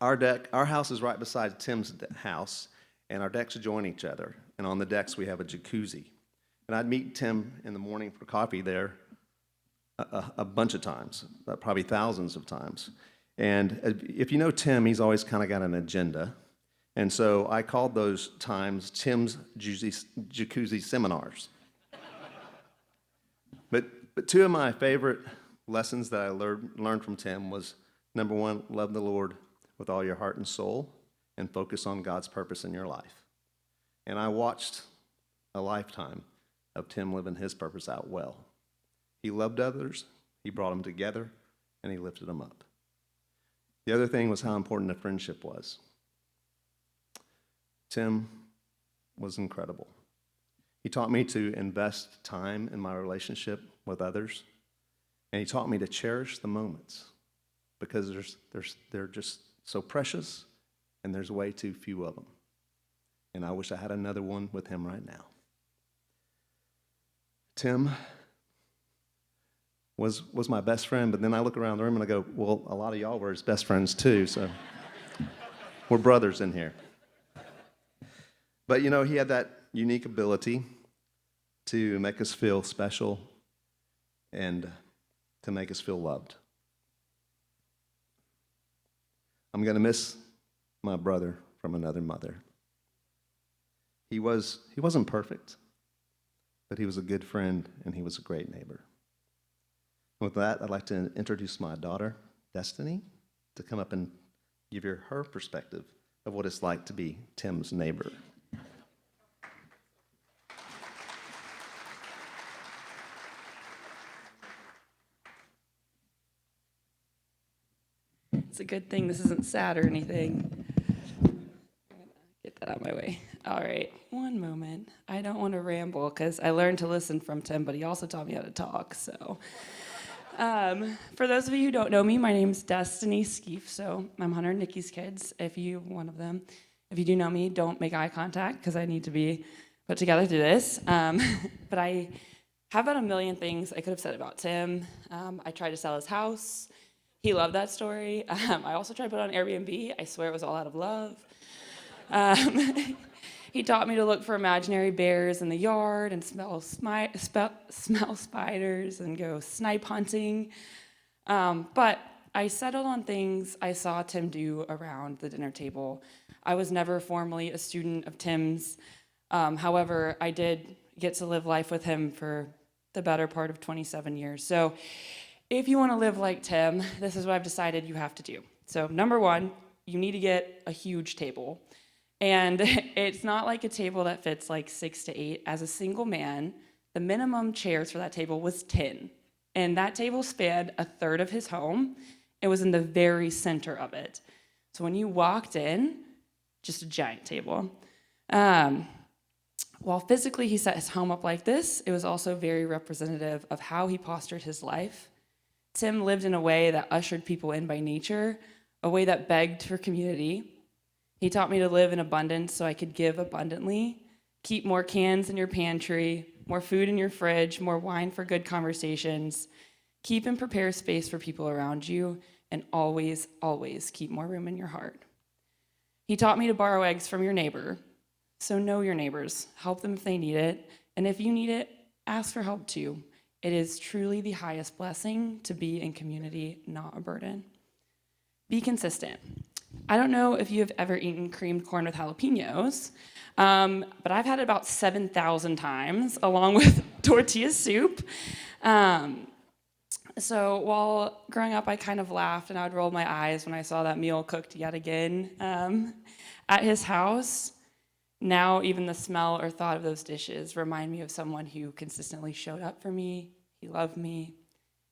Our house is right beside Tim's house, and our decks join each other. And on the decks, we have a jacuzzi. And I'd meet Tim in the morning for coffee there a bunch of times, probably thousands of times. And if you know Tim, he's always kind of got an agenda. And so I called those times Tim's jacuzzi seminars. But two of my favorite lessons that I learned from Tim was, number one, love the Lord with all your heart and soul and focus on God's purpose in your life. And I watched a lifetime of Tim living his purpose out well. He loved others, he brought them together, and he lifted them up. The other thing was how important the friendship was. Tim was incredible. He taught me to invest time in my relationship with others, and he taught me to cherish the moments because they're just so precious, and there's way too few of them. And I wish I had another one with him right now. Tim was my best friend, but then I look around the room and I go, well, a lot of y'all were his best friends too, so we're brothers in here. But you know, he had that unique ability to make us feel special and to make us feel loved. I'm going to miss my brother from another mother. He wasn't perfect, but he was a good friend and he was a great neighbor. With that, I'd like to introduce my daughter, Destiny, to come up and give you her perspective of what it's like to be Tim's neighbor. It's a good thing this isn't sad or anything. Get that out of my way. All right, one moment. I don't want to ramble because I learned to listen from Tim, but he also taught me how to talk, so. For those of you who don't know me, my name's Destiny Skeef, so I'm Hunter and Nikki's kids, one of them. If you do know me, don't make eye contact because I need to be put together to do this. But I have about a million things I could have said about Tim. I tried to sell his house. He loved that story. I also tried to put it on Airbnb. I swear it was all out of love. He taught me to look for imaginary bears in the yard and smell spiders and go snipe hunting. But I settled on things I saw Tim do around the dinner table. I was never formally a student of Tim's. However, I did get to live life with him for the better part of 27 years. So if you want to live like Tim, this is what I've decided you have to do. So number one, you need to get a huge table. And it's not like a table that fits like 6 to 8. As a single man, the minimum chairs for that table was 10. And that table spanned a third of his home. It was in the very center of it. So when you walked in, just a giant table. While physically he set his home up like this, it was also very representative of how he postured his life. Tim lived in a way that ushered people in by nature, a way that begged for community. He taught me to live in abundance so I could give abundantly, keep more cans in your pantry, more food in your fridge, more wine for good conversations, keep and prepare space for people around you, and always, always keep more room in your heart. He taught me to borrow eggs from your neighbor. So know your neighbors, help them if they need it, and if you need it, ask for help too. It is truly the highest blessing to be in community, not a burden. Be consistent. I don't know if you have ever eaten creamed corn with jalapenos, but I've had it about 7,000 times, along with tortilla soup. So while growing up, I kind of laughed and I would roll my eyes when I saw that meal cooked yet again at his house. Now, even the smell or thought of those dishes remind me of someone who consistently showed up for me. He loved me,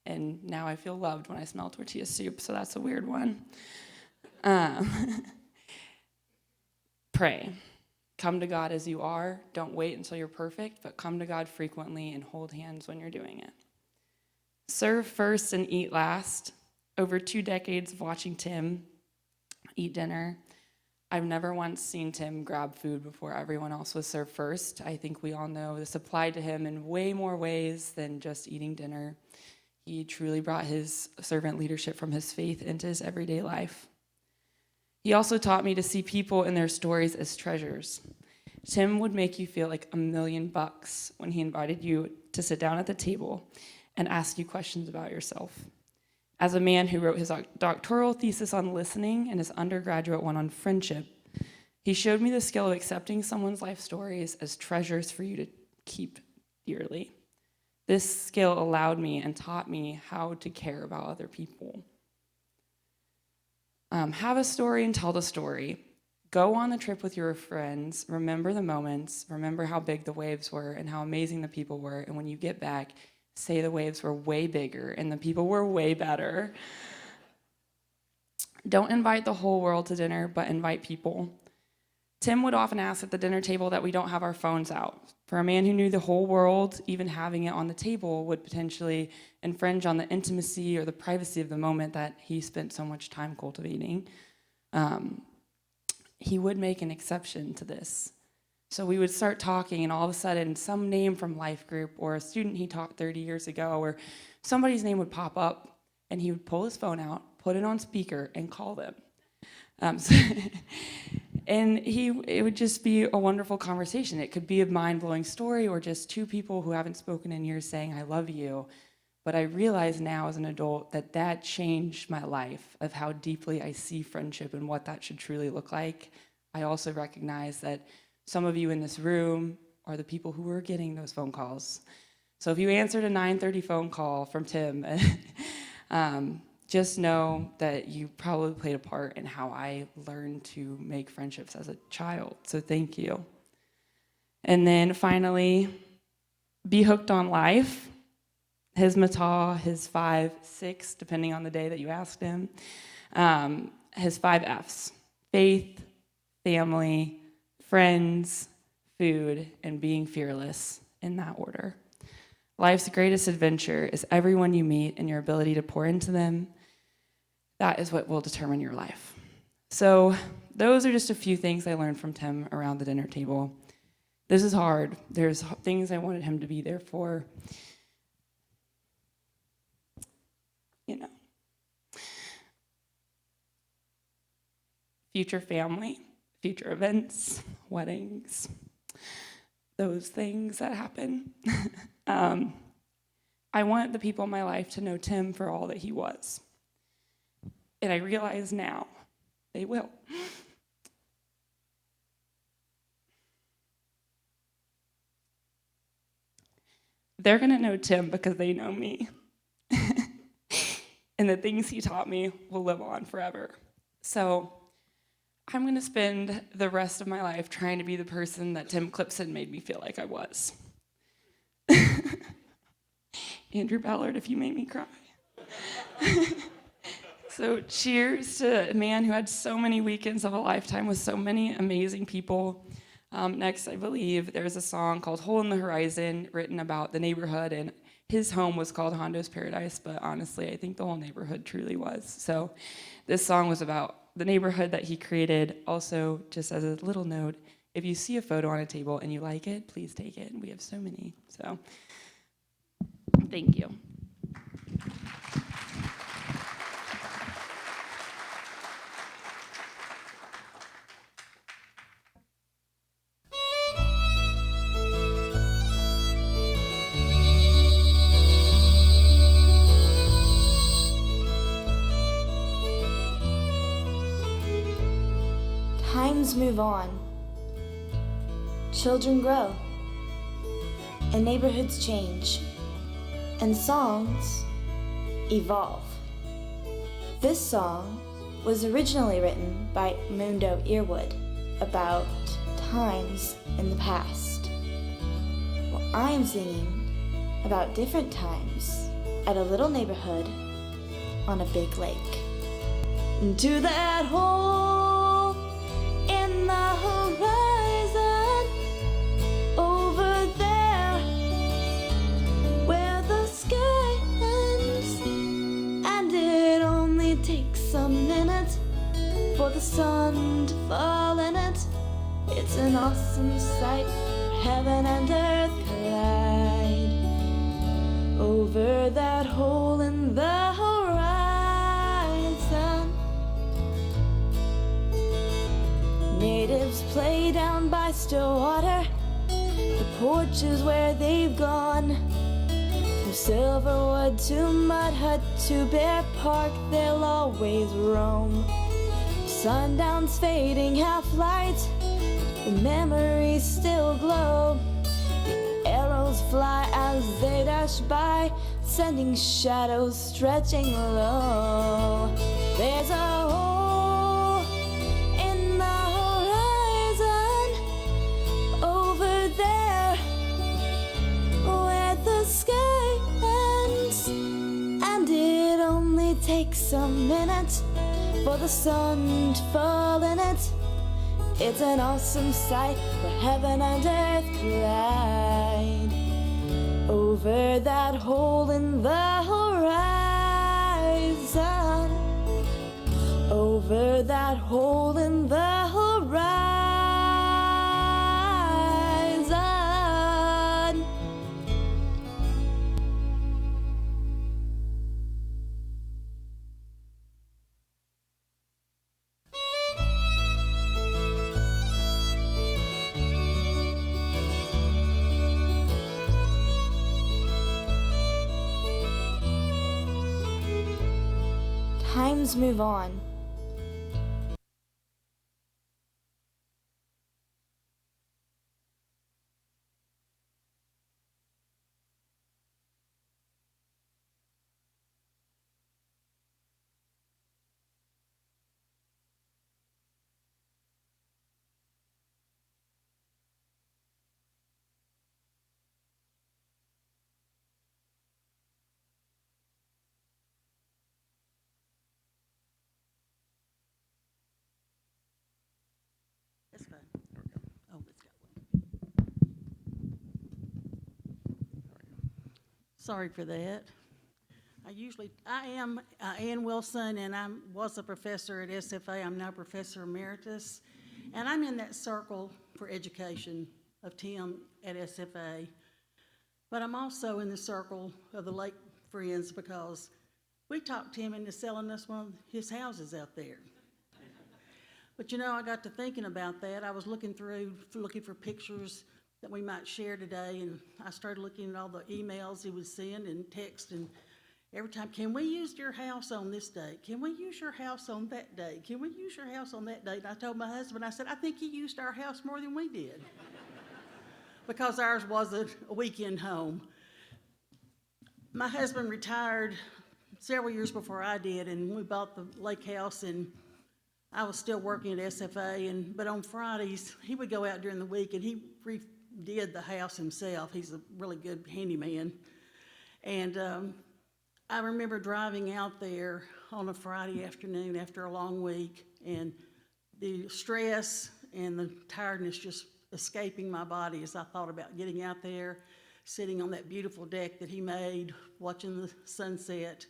and now I feel loved when I smell tortilla soup, so that's a weird one. Pray. Come to God as you are. Don't wait until you're perfect, but come to God frequently and hold hands when you're doing it. Serve first and eat last. Over 2 decades of watching Tim eat dinner, I've never once seen Tim grab food before everyone else was served first. I think we all know this applied to him in way more ways than just eating dinner. He truly brought his servant leadership from his faith into his everyday life. He also taught me to see people and their stories as treasures. Tim would make you feel like $1,000,000 when he invited you to sit down at the table and ask you questions about yourself. As a man who wrote his doctoral thesis on listening and his undergraduate one on friendship, he showed me the skill of accepting someone's life stories as treasures for you to keep dearly. This skill allowed me and taught me how to care about other people. Have a story and tell the story. Go on the trip with your friends. Remember the moments. Remember how big the waves were and how amazing the people were. And when you get back, say the waves were way bigger and the people were way better. Don't invite the whole world to dinner, but invite people. Tim would often ask at the dinner table that we don't have our phones out. For a man who knew the whole world, even having it on the table would potentially infringe on the intimacy or the privacy of the moment that he spent so much time cultivating. He would make an exception to this. So we would start talking, and all of a sudden, some name from life group or a student he taught 30 years ago, or somebody's name would pop up, and he would pull his phone out, put it on speaker, and call them. And it would just be a wonderful conversation. It could be a mind-blowing story or just two people who haven't spoken in years saying, I love you. But I realize now as an adult that changed my life of how deeply I see friendship and what that should truly look like. I also recognize that some of you in this room are the people who are getting those phone calls. So if you answered a 9:30 phone call from Tim, just know that you probably played a part in how I learned to make friendships as a child. So thank you. And then finally, be hooked on life. His Matah, his 5, 6, depending on the day that you asked him. His 5 F's: faith, family, friends, food, and being fearless, in that order. Life's greatest adventure is everyone you meet and your ability to pour into them. That is what will determine your life. So those are just a few things I learned from Tim around the dinner table. This is hard. There's things I wanted him to be there for. Future family, future events, weddings, those things that happen. I want the people in my life to know Tim for all that he was. And I realize now they will. They're going to know Tim because they know me. And the things he taught me will live on forever. So I'm going to spend the rest of my life trying to be the person that Tim Clipson made me feel like I was. Andrew Ballard, if you made me cry. So cheers to a man who had so many weekends of a lifetime with so many amazing people. Next, I believe there's a song called Hole in the Horizon written about the neighborhood, and his home was called Hondo's Paradise, but honestly, I think the whole neighborhood truly was. So this song was about the neighborhood that he created. Also, just as a little note, if you see a photo on a table and you like it, please take it. We have so many. So thank you. Times move on, children grow, and neighborhoods change, and songs evolve. This song was originally written by Mundo Earwood about times in the past. Well, I am singing about different times at a little neighborhood on a big lake. To that hole in the horizon, over there where the sky ends, and it only takes a minute for the sun to fall in it. It's an awesome sight, heaven and earth collide over that hole in the horizon. wolves play down by still water. The porches where they've gone. From Silverwood to Mud Hut to Bear Park, they'll always roam. Sundown's fading, half light, the memories still glow. The arrows fly as they dash by, sending shadows stretching low. There's a hole in the horizon over there where the sky ends, and it only takes a minute for the sun to fall in it. It's an awesome sight where heaven and earth collide. Over that hole in the horizon. Over that hole in the horizon. Times move on. That's fine. Oh, it's got one. Sorry for that. I am Ann Wilson, and I was a professor at SFA. I'm now Professor Emeritus, and I'm in that circle for education of Tim at SFA. But I'm also in the circle of the Lake Friends because we talked Tim into selling us one of his houses out there. But you know, I got to thinking about that. I was looking for pictures that we might share today, and I started looking at all the emails he would send and text, and every time, can we use your house on this date? Can we use your house on that date? Can we use your house on that date? And I told my husband, I said, I think he used our house more than we did because ours was a weekend home. My husband retired several years before I did, and we bought the lake house, and I was still working at SFA, but on Fridays, he would go out during the week and he redid the house himself. He's a really good handyman. And I remember driving out there on a Friday afternoon after a long week, and the stress and the tiredness just escaping my body as I thought about getting out there, sitting on that beautiful deck that he made, watching the sunset,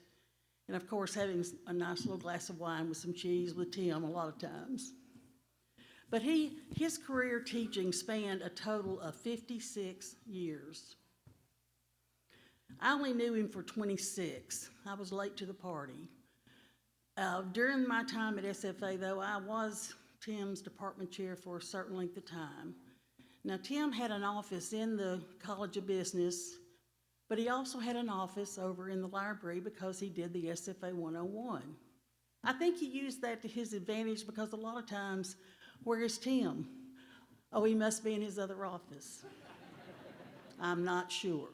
and of course having a nice little glass of wine with some cheese with Tim a lot of times. But his career teaching spanned a total of 56 years. I only knew him for 26. I was late to the party. During my time at SFA, though, I was Tim's department chair for a certain length of time. Now, Tim had an office in the College of Business, but he also had an office over in the library because he did the SFA 101. I think he used that to his advantage because a lot of times, where is Tim? Oh, he must be in his other office. I'm not sure.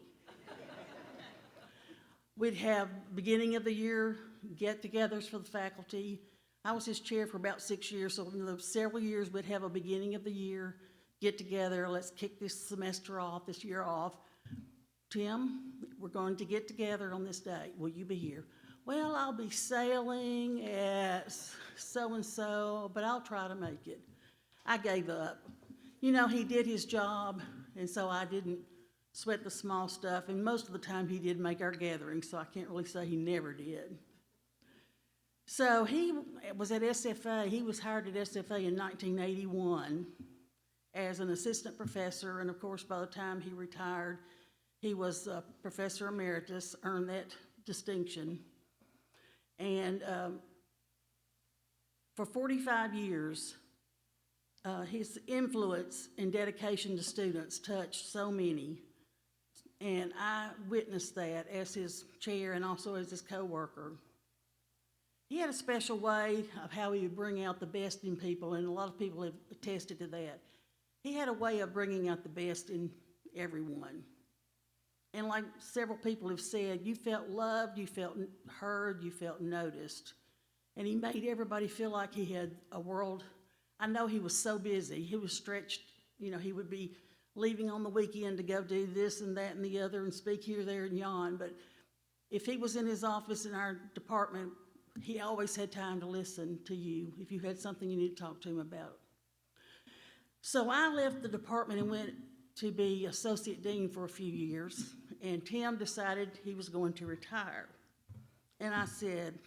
We'd have beginning of the year get-togethers for the faculty. I was his chair for about 6 years, so in the several years we'd have a beginning of the year get-together. Let's kick this semester off, this year off. Tim, we're going to get together on this day. Will you be here? Well, I'll be sailing at so-and-so, but I'll try to make it. I gave up. You know, he did his job, and so I didn't sweat the small stuff, and most of the time he did make our gatherings, so I can't really say he never did. So he was at SFA. He was hired at SFA in 1981 as an assistant professor, and of course by the time he retired, he was a professor emeritus, earned that distinction. And for 45 years, his influence and dedication to students touched so many. And I witnessed that as his chair and also as his coworker. He had a special way of how he would bring out the best in people, and a lot of people have attested to that. He had a way of bringing out the best in everyone. And like several people have said, you felt loved, you felt heard, you felt noticed. And he made everybody feel like he had a world. I know he was so busy. He was stretched, he would be leaving on the weekend to go do this and that and the other and speak here, there, and yon. But if he was in his office in our department, he always had time to listen to you if you had something you needed to talk to him about. So I left the department and went to be associate dean for a few years, and Tim decided he was going to retire. And I said,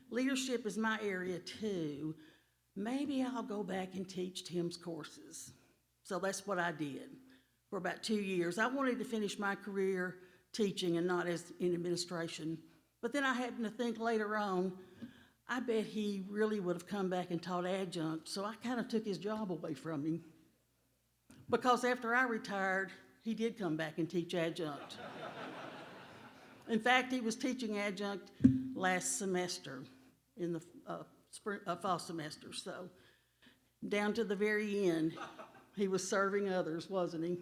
leadership is my area too. Maybe I'll go back and teach Tim's courses. So that's what I did for about 2 years. I wanted to finish my career teaching and not as in administration. But then I happened to think later on, I bet he really would have come back and taught adjunct, so I kind of took his job away from him. Because after I retired, he did come back and teach adjunct. In fact, he was teaching adjunct last semester in the fall semester, so down to the very end, he was serving others, wasn't he?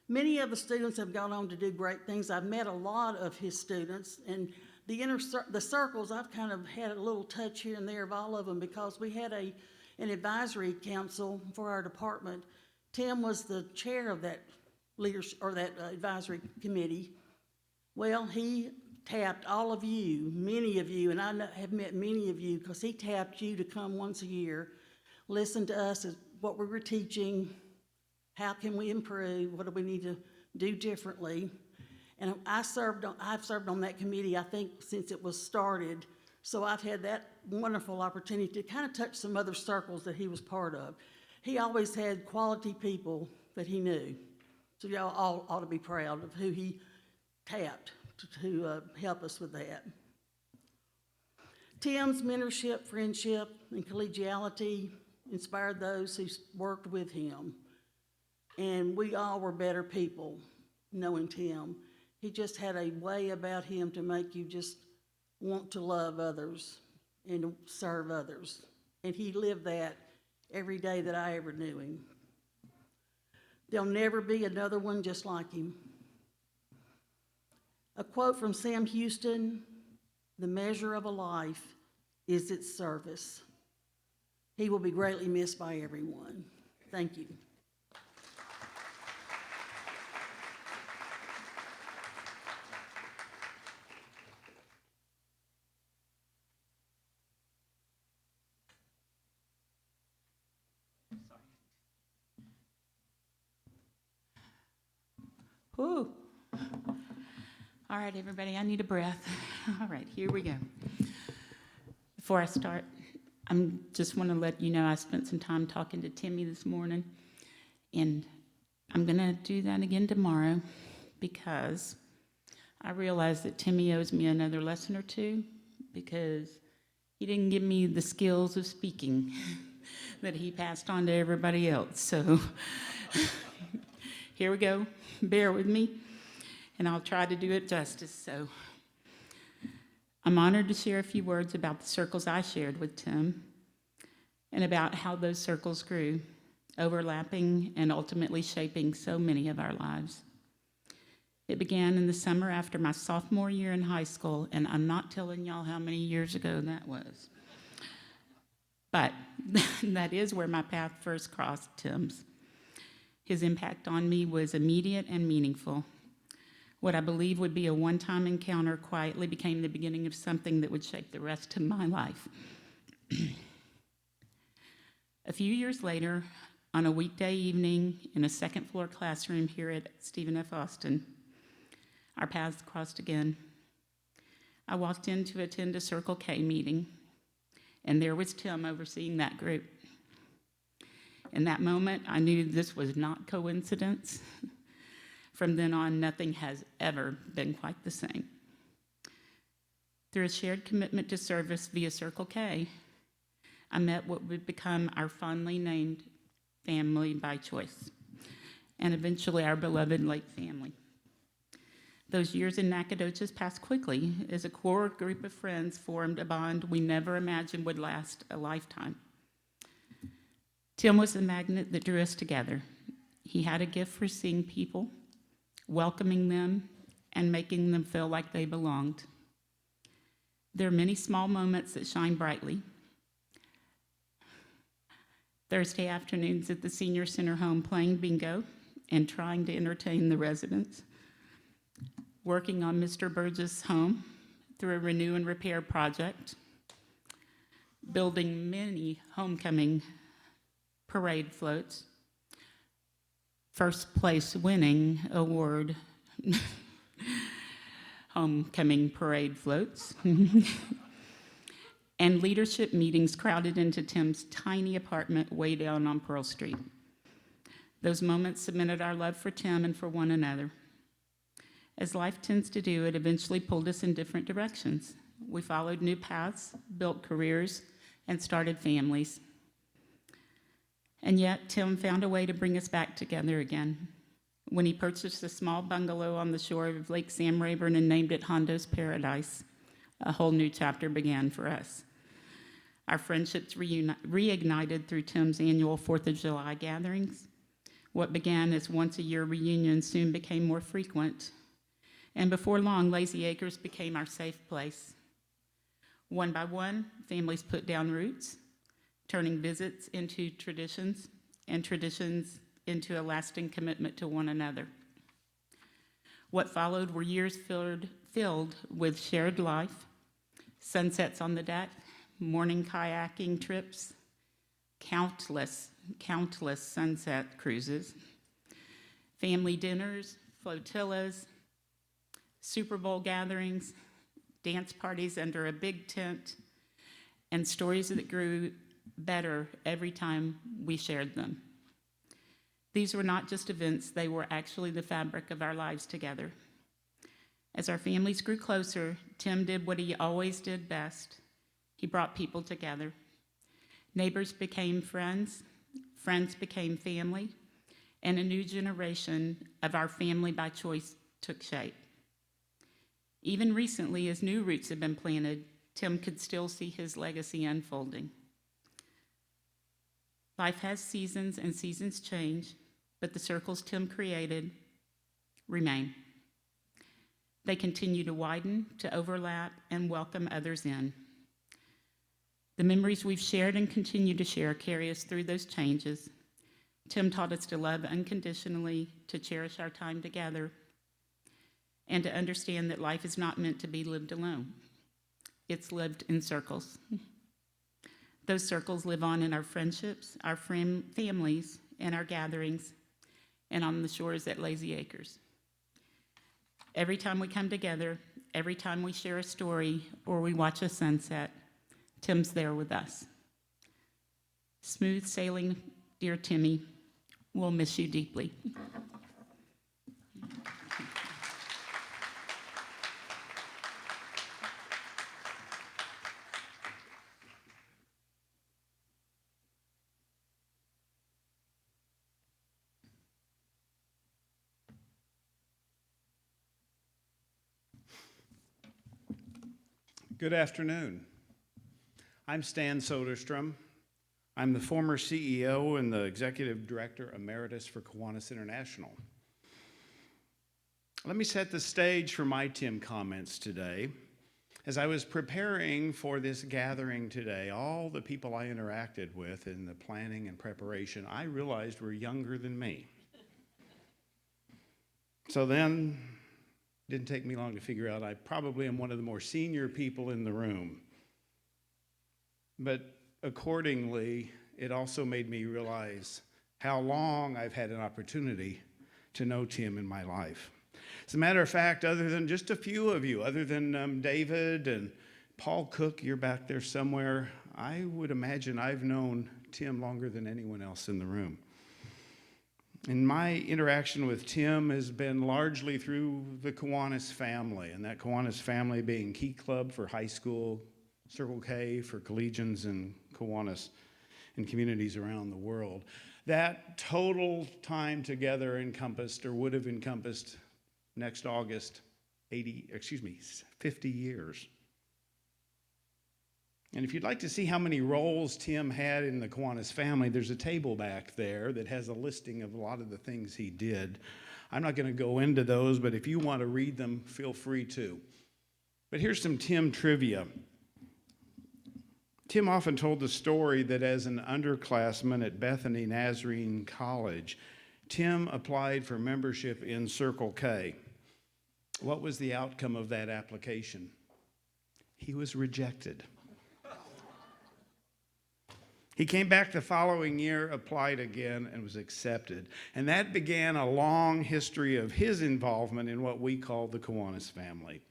Many of the students have gone on to do great things. I've met a lot of his students, and the circles, I've kind of had a little touch here and there of all of them because we had an advisory council for our department. Tim was the chair of that leadership or that advisory committee. Well, he tapped all of you, many of you, and I have met many of you because he tapped you to come once a year, listen to us as what we were teaching, how can we improve, what do we need to do differently. And I've served on that committee, I think, since it was started, so I've had that wonderful opportunity to kind of touch some other circles that he was part of. He always had quality people that he knew, so y'all all ought to be proud of who he tapped to help us with that. Tim's mentorship, friendship, and collegiality inspired those who worked with him. And we all were better people knowing Tim. He just had a way about him to make you just want to love others and to serve others. And he lived that every day that I ever knew him. There'll never be another one just like him. A quote from Sam Houston, "The measure of a life is its service." He will be greatly missed by everyone. Thank you. Whew. All right, everybody, I need a breath. All right, here we go. Before I start, I just want to let you know I spent some time talking to Timmy this morning, and I'm going to do that again tomorrow because I realized that Timmy owes me another lesson or two because he didn't give me the skills of speaking that he passed on to everybody else. So here we go. Bear with me, and I'll try to do it justice. So I'm honored to share a few words about the circles I shared with Tim and about how those circles grew, overlapping and ultimately shaping so many of our lives. It began in the summer after my sophomore year in high school, and I'm not telling y'all how many years ago that was. But that is where my path first crossed Tim's. His impact on me was immediate and meaningful. What I believe would be a one-time encounter quietly became the beginning of something that would shape the rest of my life. A few years later, on a weekday evening in a second-floor classroom here at Stephen F. Austin, our paths crossed again. I walked in to attend a Circle K meeting, and there was Tim overseeing that group. In that moment, I knew this was not coincidence. From then on, nothing has ever been quite the same. Through a shared commitment to service via Circle K, I met what would become our fondly named family by choice, and eventually our beloved Lake family. Those years in Nacogdoches passed quickly as a core group of friends formed a bond we never imagined would last a lifetime. Tim was the magnet that drew us together. He had a gift for seeing people, welcoming them, and making them feel like they belonged. There are many small moments that shine brightly. Thursday afternoons at the senior center home playing bingo and trying to entertain the residents. Working on Mr. Burgess' home through a renew and repair project. Building many homecoming parade floats. First place winning award homecoming parade floats. And leadership meetings crowded into Tim's tiny apartment way down on Pearl Street. Those moments cemented our love for Tim and for one another. As life tends to do, it eventually pulled us in different directions. We followed new paths, built careers, and started families. And yet, Tim found a way to bring us back together again. When he purchased a small bungalow on the shore of Lake Sam Rayburn and named it Hondo's Paradise, a whole new chapter began for us. Our friendships reignited through Tim's annual 4th of July gatherings. What began as once-a-year reunions soon became more frequent. And before long, Lazy Acres became our safe place. One by one, families put down roots, turning visits into traditions, and traditions into a lasting commitment to one another. What followed were years filled with shared life, sunsets on the deck, morning kayaking trips, countless sunset cruises, family dinners, flotillas, Super Bowl gatherings, dance parties under a big tent, and stories that grew better every time we shared them. These were not just events, they were actually the fabric of our lives together. As our families grew closer, Tim did what he always did best. He brought people together. Neighbors became friends, friends became family, and a new generation of our family by choice took shape. Even recently, as new roots have been planted, Tim could still see his legacy unfolding. Life has seasons and seasons change, but the circles Tim created remain. They continue to widen, to overlap, and welcome others in. The memories we've shared and continue to share carry us through those changes. Tim taught us to love unconditionally, to cherish our time together, and to understand that life is not meant to be lived alone. It's lived in circles. Those circles live on in our friendships, our families, and our gatherings, and on the shores at Lazy Acres. Every time we come together, every time we share a story or we watch a sunset, Tim's there with us. Smooth sailing, dear Timmy. We'll miss you deeply. Good afternoon. I'm Stan Soderstrom. I'm the former CEO and the Executive Director Emeritus for Kiwanis International. Let me set the stage for my Tim comments today. As I was preparing for this gathering today, all the people I interacted with in the planning and preparation, I realized were younger than me. So then, it didn't take me long to figure out I probably am one of the more senior people in the room. But accordingly, it also made me realize how long I've had an opportunity to know Tim in my life. As a matter of fact, other than just a few of you, other than David and Paul Cook, you're back there somewhere, I would imagine I've known Tim longer than anyone else in the room. And my interaction with Tim has been largely through the Kiwanis family, and that Kiwanis family being Key Club for high school Circle K for collegians and Kiwanis in communities around the world. That total time together encompassed, or would have encompassed next August, 50 years. And if you'd like to see how many roles Tim had in the Kiwanis family, there's a table back there that has a listing of a lot of the things he did. I'm not going to go into those, but if you want to read them, feel free to. But here's some Tim trivia. Tim often told the story that as an underclassman at Bethany Nazarene College, Tim applied for membership in Circle K. What was the outcome of that application? He was rejected. He came back the following year, applied again, and was accepted. And that began a long history of his involvement in what we call the Kiwanis family.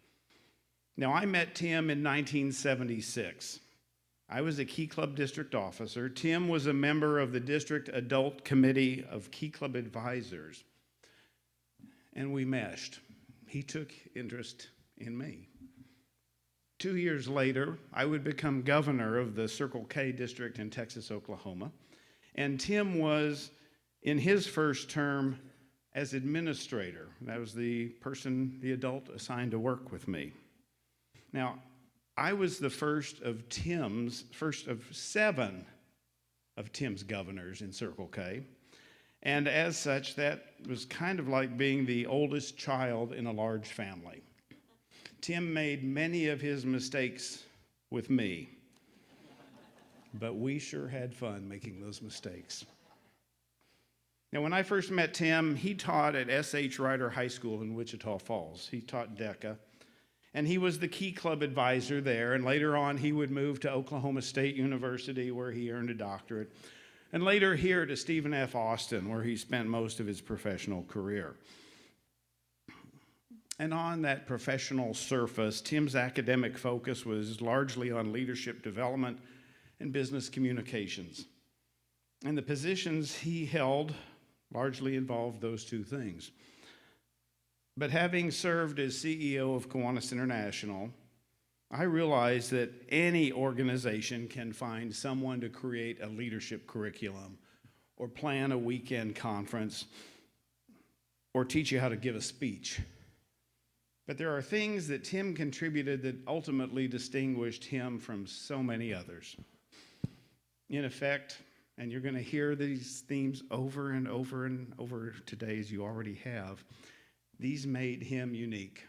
Now, I met Tim in 1976. I was a Key Club district officer. Tim was a member of the district adult committee of Key Club advisors. And we meshed. He took interest in me. 2 years later, I would become governor of the Circle K district in Texas, Oklahoma. And Tim was in his first term as administrator. That was the adult assigned to work with me. Now, I was the first of 7 of Tim's governors in Circle K. And as such, that was kind of like being the oldest child in a large family. Tim made many of his mistakes with me, but we sure had fun making those mistakes. Now, when I first met Tim, he taught at S.H. Ryder High School in Wichita Falls. He taught DECA. And he was the Key Club advisor there, and later on he would move to Oklahoma State University where he earned a doctorate, and later here to Stephen F. Austin where he spent most of his professional career. And on that professional surface, Tim's academic focus was largely on leadership development and business communications. And the positions he held largely involved those two things. But having served as CEO of Kiwanis International, I realized that any organization can find someone to create a leadership curriculum or plan a weekend conference or teach you how to give a speech. But there are things that Tim contributed that ultimately distinguished him from so many others. In effect, and you're going to hear these themes over and over and over today as you already have, these made him unique.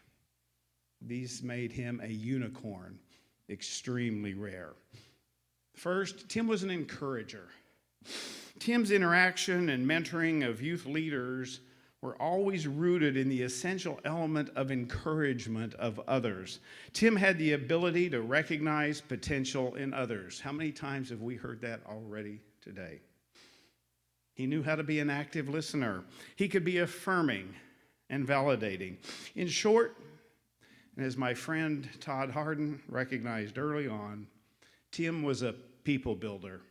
These made him a unicorn, extremely rare. First, Tim was an encourager. Tim's interaction and mentoring of youth leaders were always rooted in the essential element of encouragement of others. Tim had the ability to recognize potential in others. How many times have we heard that already today? He knew how to be an active listener. He could be affirming and validating. In short, and as my friend Todd Harden recognized early on, Tim was a people builder.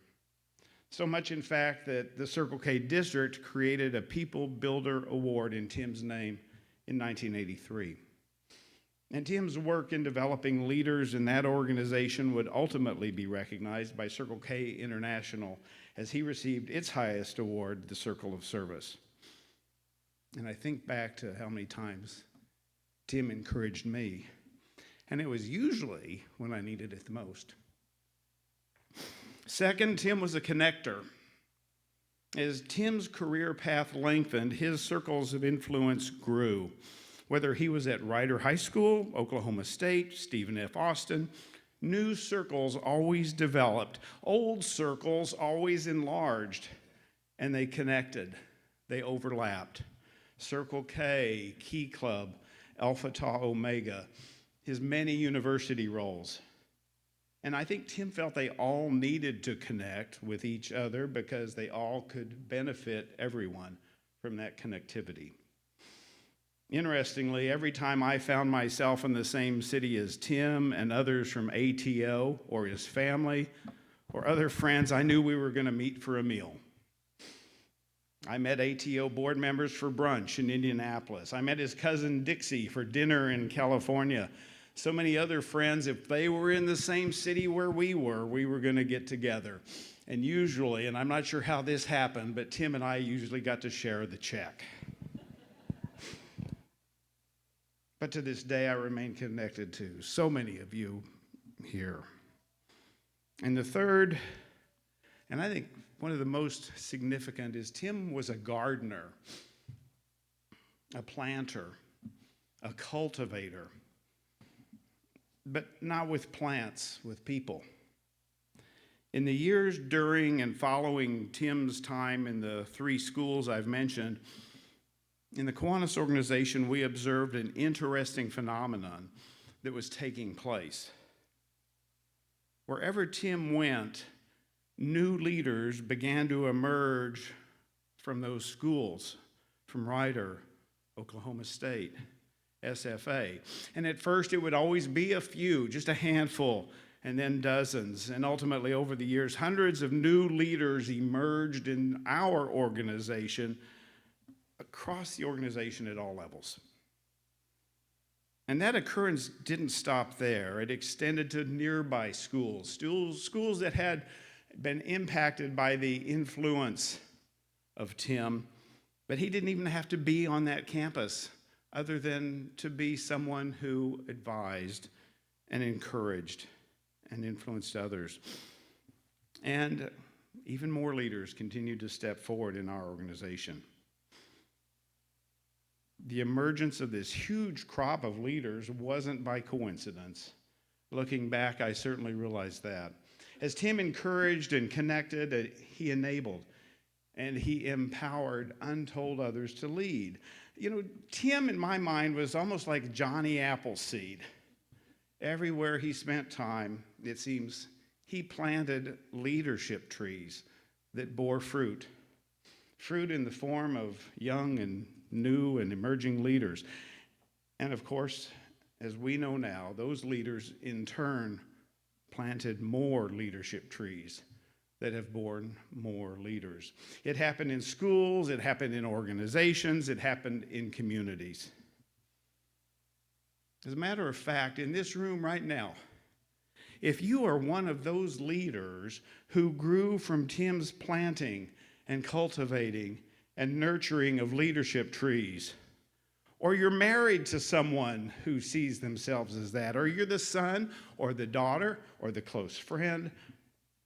So much, in fact, that the Circle K district created a People Builder Award in Tim's name in 1983. And Tim's work in developing leaders in that organization would ultimately be recognized by Circle K International as he received its highest award, the Circle of Service. And I think back to how many times Tim encouraged me, and it was usually when I needed it the most. Second, Tim was a connector. As Tim's career path lengthened, his circles of influence grew. Whether he was at Ryder High School, Oklahoma State, Stephen F. Austin, new circles always developed. Old circles always enlarged, and they connected. They overlapped. Circle K, Key Club, Alpha Tau Omega, his many university roles. And I think Tim felt they all needed to connect with each other because they all could benefit everyone from that connectivity. Interestingly, every time I found myself in the same city as Tim and others from ATO or his family or other friends, I knew we were going to meet for a meal. I met ATO board members for brunch in Indianapolis. I met his cousin Dixie for dinner in California. so many other friends, if they were in the same city where we were going to get together. And usually, and I'm not sure how this happened, but Tim and I usually got to share the check. But to this day, I remain connected to so many of you here. And the third, and I think one of the most significant, is Tim was a gardener, a planter, a cultivator, but not with plants, with people. In the years during and following Tim's time in the 3 schools I've mentioned, in the Kiwanis organization, we observed an interesting phenomenon that was taking place. Wherever Tim went, new leaders began to emerge from those schools, from Ryder, Oklahoma State, SFA. And at first it would always be a few, just a handful, and then dozens. And ultimately over the years, hundreds of new leaders emerged in our organization, across the organization at all levels. And that occurrence didn't stop there. It extended to nearby schools that had been impacted by the influence of Tim, but he didn't even have to be on that campus other than to be someone who advised and encouraged and influenced others. And even more leaders continued to step forward in our organization. The emergence of this huge crop of leaders wasn't by coincidence. Looking back, I certainly realized that. As Tim encouraged and connected, he enabled and he empowered untold others to lead. You know, Tim, in my mind, was almost like Johnny Appleseed. Everywhere he spent time, it seems, he planted leadership trees that bore fruit. Fruit in the form of young and new and emerging leaders. And of course, as we know now, those leaders in turn planted more leadership trees that have borne more leaders. It happened in schools, it happened in organizations, it happened in communities. As a matter of fact, in this room right now, if you are one of those leaders who grew from Tim's planting and cultivating and nurturing of leadership trees, or you're married to someone who sees themselves as that, or you're the son or the daughter or the close friend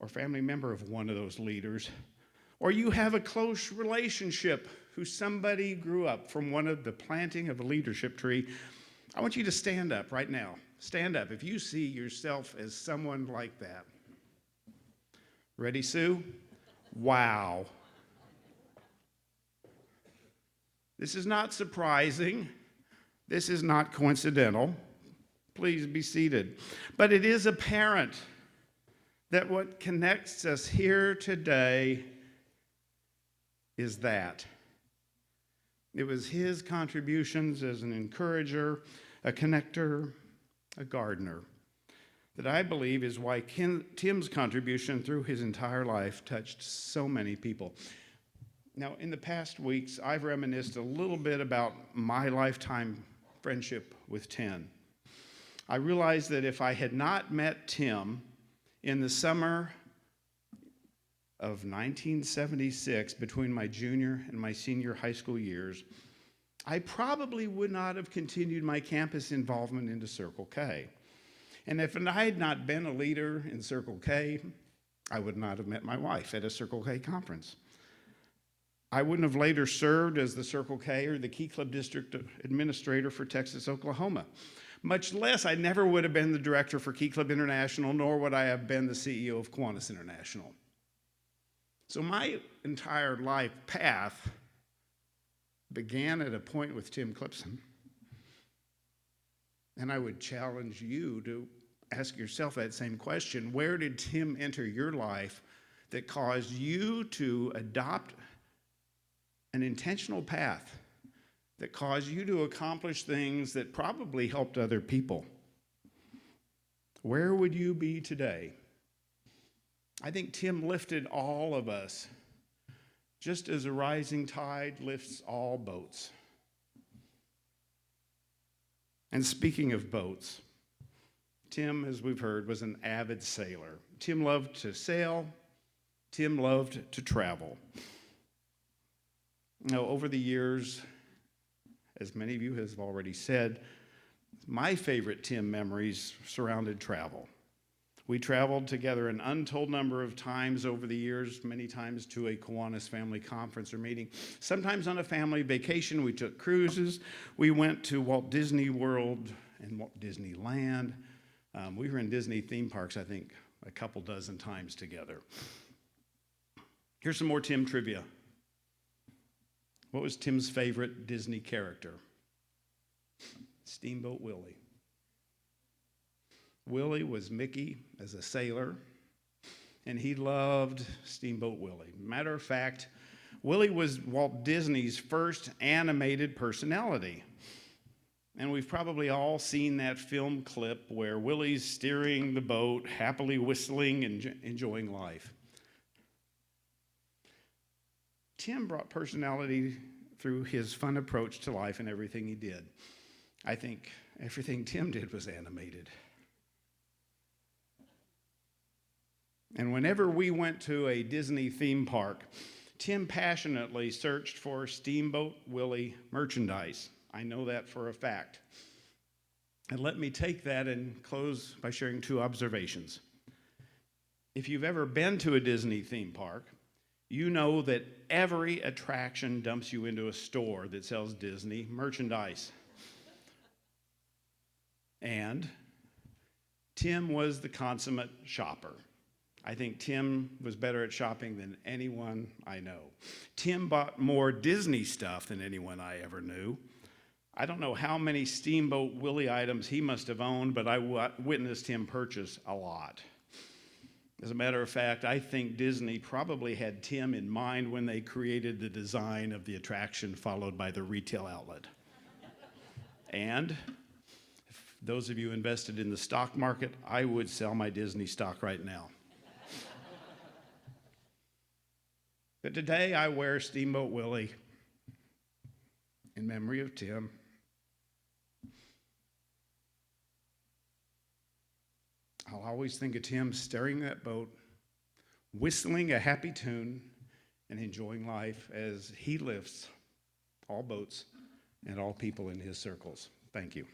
or family member of one of those leaders, or you have a close relationship who somebody grew up from one of the planting of a leadership tree, I want you to stand up right now. Stand up if you see yourself as someone like that. Ready, Sue? Wow. This is not surprising. This is not coincidental. Please be seated. But it is apparent that what connects us here today is that. It was his contributions as an encourager, a connector, a gardener, that I believe is why Tim's contribution through his entire life touched so many people. Now, in the past weeks, I've reminisced a little bit about my lifetime friendship with Tim. I realized that if I had not met Tim in the summer of 1976, between my junior and my senior high school years, I probably would not have continued my campus involvement into Circle K. And if I had not been a leader in Circle K, I would not have met my wife at a Circle K conference. I wouldn't have later served as the Circle K or the Key Club District Administrator for Texas, Oklahoma. Much less, I never would have been the director for Key Club International, nor would I have been the CEO of Kiwanis International. So my entire life path began at a point with Tim Clipson. And I would challenge you to ask yourself that same question. Where did Tim enter your life that caused you to adopt an intentional path that caused you to accomplish things that probably helped other people? Where would you be today? I think Tim lifted all of us, just as a rising tide lifts all boats. And speaking of boats, Tim, as we've heard, was an avid sailor. Tim loved to sail. Tim loved to travel. Now, over the years, as many of you have already said, my favorite Tim memories surrounded travel. We traveled together an untold number of times over the years, many times to a Kiwanis family conference or meeting. Sometimes on a family vacation, we took cruises. We went to Walt Disney World and Walt Disneyland. We were in Disney theme parks, I think, a couple dozen times together. Here's some more Tim trivia. What was Tim's favorite Disney character? Steamboat Willie. Willie was Mickey as a sailor, and he loved Steamboat Willie. Matter of fact, Willie was Walt Disney's first animated personality. And we've probably all seen that film clip where Willie's steering the boat, happily whistling and enjoying life. Tim brought personality through his fun approach to life and everything he did. I think everything Tim did was animated. And whenever we went to a Disney theme park, Tim passionately searched for Steamboat Willie merchandise. I know that for a fact. And let me take that and close by sharing two observations. If you've ever been to a Disney theme park, you know that every attraction dumps you into a store that sells Disney merchandise. And Tim was the consummate shopper. I think Tim was better at shopping than anyone I know. Tim bought more Disney stuff than anyone I ever knew. I don't know how many Steamboat Willie items he must have owned, but I witnessed him purchase a lot. As a matter of fact, I think Disney probably had Tim in mind when they created the design of the attraction, followed by the retail outlet. And if those of you invested in the stock market, I would sell my Disney stock right now. But today I wear Steamboat Willie in memory of Tim. I'll always think of Tim steering that boat, whistling a happy tune, and enjoying life as he lifts all boats and all people in his circles. Thank you.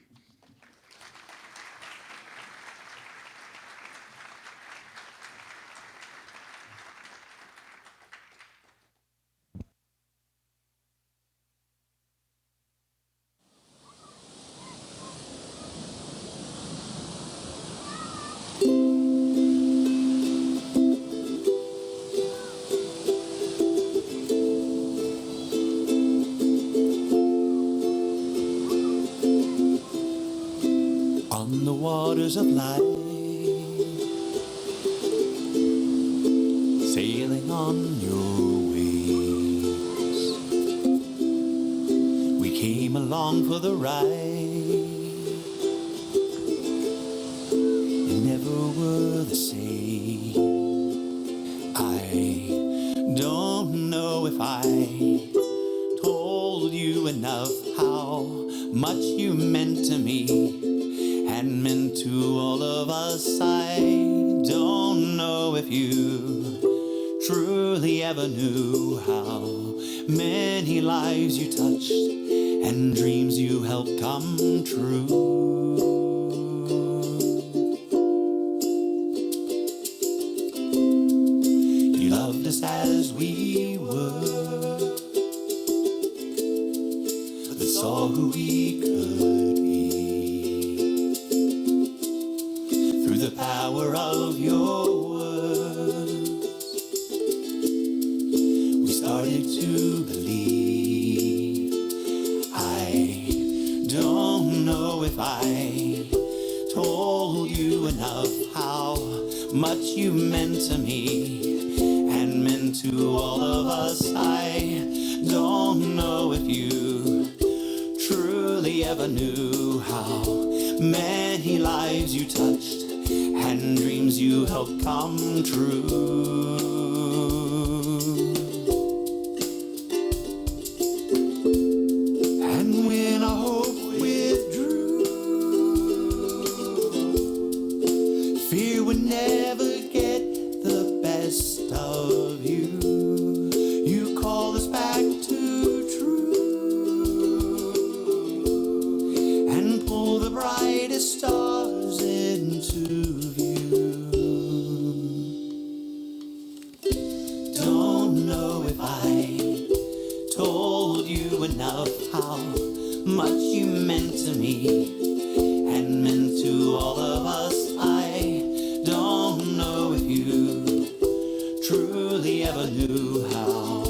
On the waters of life, sailing on your waves, we came along for the ride. You never were the same. I don't know if I told you enough how much you meant to me and meant to all of us. I don't know if you truly ever knew how many lives you touched and dreams you helped come true. You loved us as we were, but saw who we could be. The power of your words, we started to believe. I don't know if I told you enough how much you meant to me and meant to all of us. I don't know if you truly ever knew how many lives you touched and dreams you helped come true. And when our hope withdrew, me and meant to all of us. I don't know if you truly ever knew how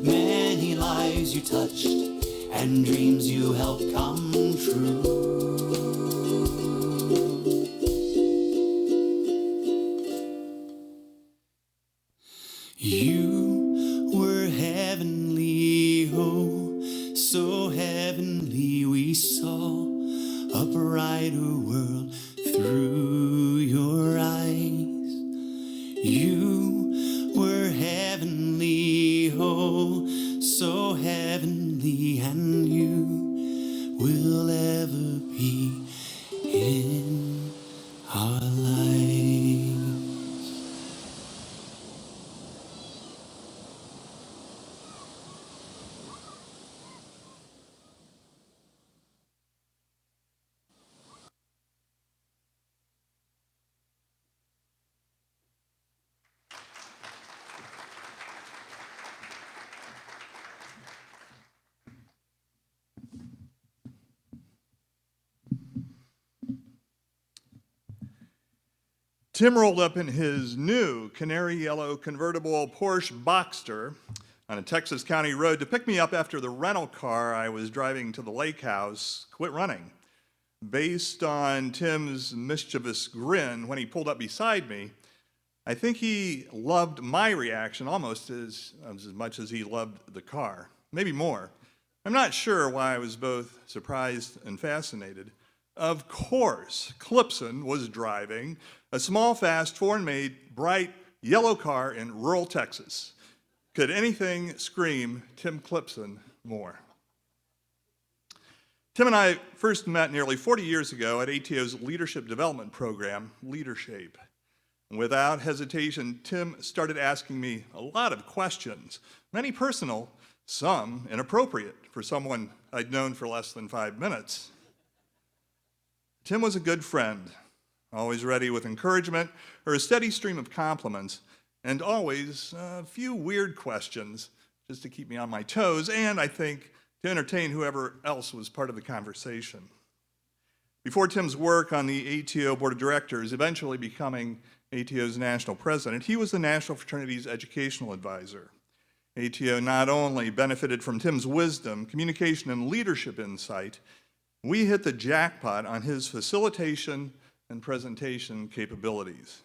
many lives you touched and dreams you helped come true. You were heavenly, oh, so heavenly. We saw a brighter world through your eyes. You were heavenly, oh, so heavenly, and you will ever be in our lives. Tim rolled up in his new canary yellow convertible Porsche Boxster on a Texas county road to pick me up after the rental car I was driving to the lake house quit running. Based on Tim's mischievous grin when he pulled up beside me, I think he loved my reaction almost as much as he loved the car, maybe more. I'm not sure why I was both surprised and fascinated. Of course, Clipson was driving a small, fast, foreign-made, bright yellow car in rural Texas. Could anything scream Tim Clipson more? Tim and I first met nearly 40 years ago at ATO's leadership development program, Leadershape. Without hesitation, Tim started asking me a lot of questions, many personal, some inappropriate for someone I'd known for less than 5 minutes. Tim was a good friend, always ready with encouragement or a steady stream of compliments, and always a few weird questions just to keep me on my toes, and I think to entertain whoever else was part of the conversation. Before Tim's work on the ATO Board of Directors, eventually becoming ATO's national president, he was the National Fraternity's educational advisor. ATO not only benefited from Tim's wisdom, communication, and leadership insight, we hit the jackpot on his facilitation and presentation capabilities,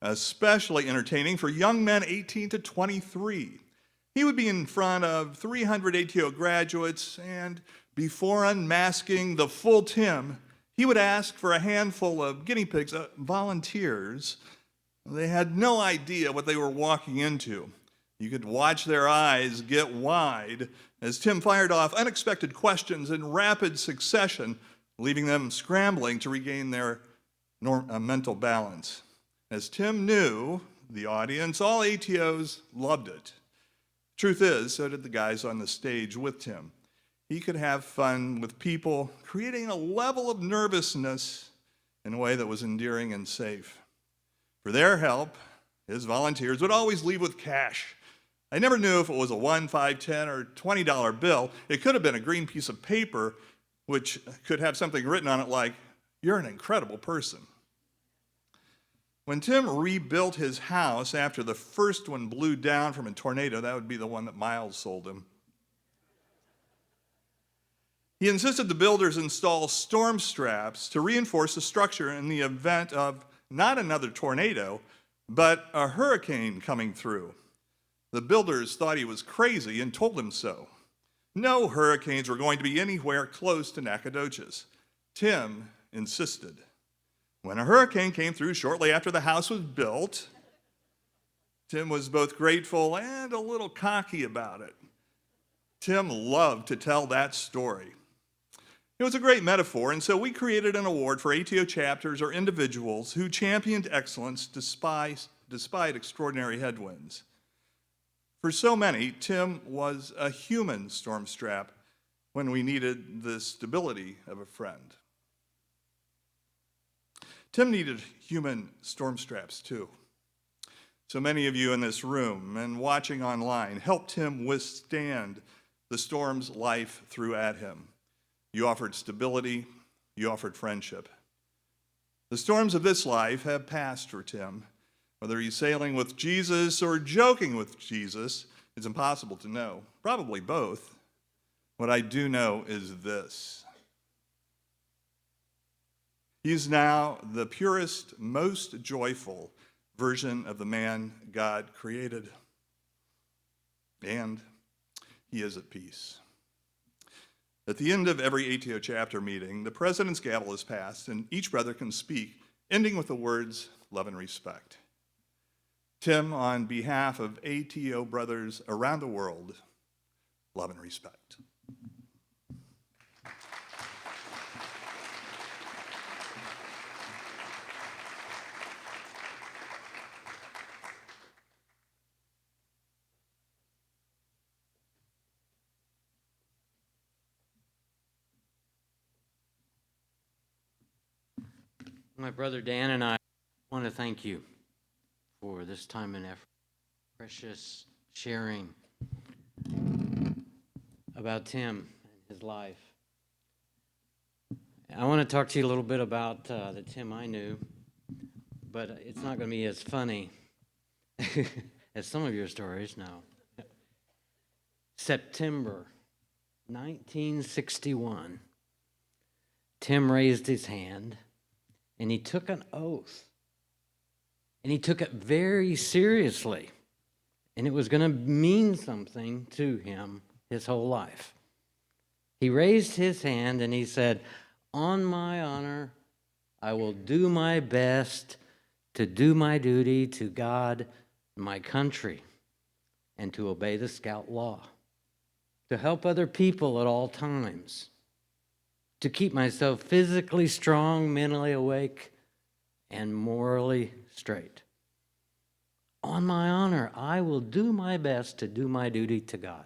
especially entertaining for young men 18 to 23. He would be in front of 300 ATO graduates, and before unmasking the full Tim, he would ask for a handful of guinea pigs, volunteers. They had no idea what they were walking into. You could watch their eyes get wide as Tim fired off unexpected questions in rapid succession, leaving them scrambling to regain their mental balance. As Tim knew, the audience, all ATOs, loved it. Truth is, so did the guys on the stage with Tim. He could have fun with people, creating a level of nervousness in a way that was endearing and safe. For their help, his volunteers would always leave with cash. I never knew if it was a $1, $5, $10, or $20 bill. It could have been a green piece of paper, which could have something written on it like, "You're an incredible person." When Tim rebuilt his house after the first one blew down from a tornado, that would be the one that Miles sold him, he insisted the builders install storm straps to reinforce the structure in the event of not another tornado, but a hurricane coming through. The builders thought he was crazy and told him so. No hurricanes were going to be anywhere close to Nacogdoches. Tim insisted. When a hurricane came through shortly after the house was built, Tim was both grateful and a little cocky about it. Tim loved to tell that story. It was a great metaphor, and so we created an award for ATO chapters or individuals who championed excellence despite extraordinary headwinds. For so many, Tim was a human storm strap when we needed the stability of a friend. Tim needed human storm straps too. So many of you in this room and watching online helped him withstand the storms life threw at him. You offered stability, You offered friendship. The storms of this life have passed for Tim. Whether he's sailing with Jesus or joking with Jesus, it's impossible to know. Probably both. What I do know is this. He's now the purest, most joyful version of the man God created. And he is at peace. At the end of every ATO chapter meeting, the president's gavel is passed, and each brother can speak, ending with the words, love and respect. Tim, on behalf of ATO brothers around the world, love and respect. My brother Dan and I want to thank you for this time and effort, precious sharing about Tim and his life. I want to talk to you a little bit about the Tim I knew, but it's not going to be as funny as some of your stories now. September 1961, Tim raised his hand and he took an oath. And he took it very seriously. And it was going to mean something to him his whole life. He raised his hand and he said, on my honor, I will do my best to do my duty to God, my country, and to obey the Scout law, to help other people at all times, to keep myself physically strong, mentally awake, and morally straight. On my honor, I will do my best to do my duty to God.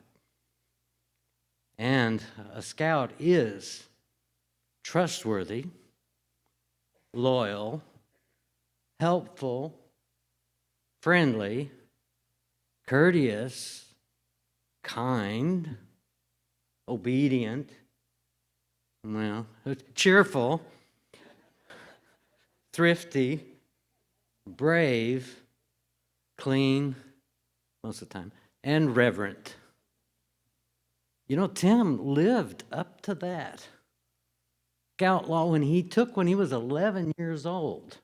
And a scout is trustworthy, loyal, helpful, friendly, courteous, kind, obedient, well, cheerful, thrifty, brave, clean, most of the time, and reverent. You know, Tim lived up to that. Scout law when he was 11 years old,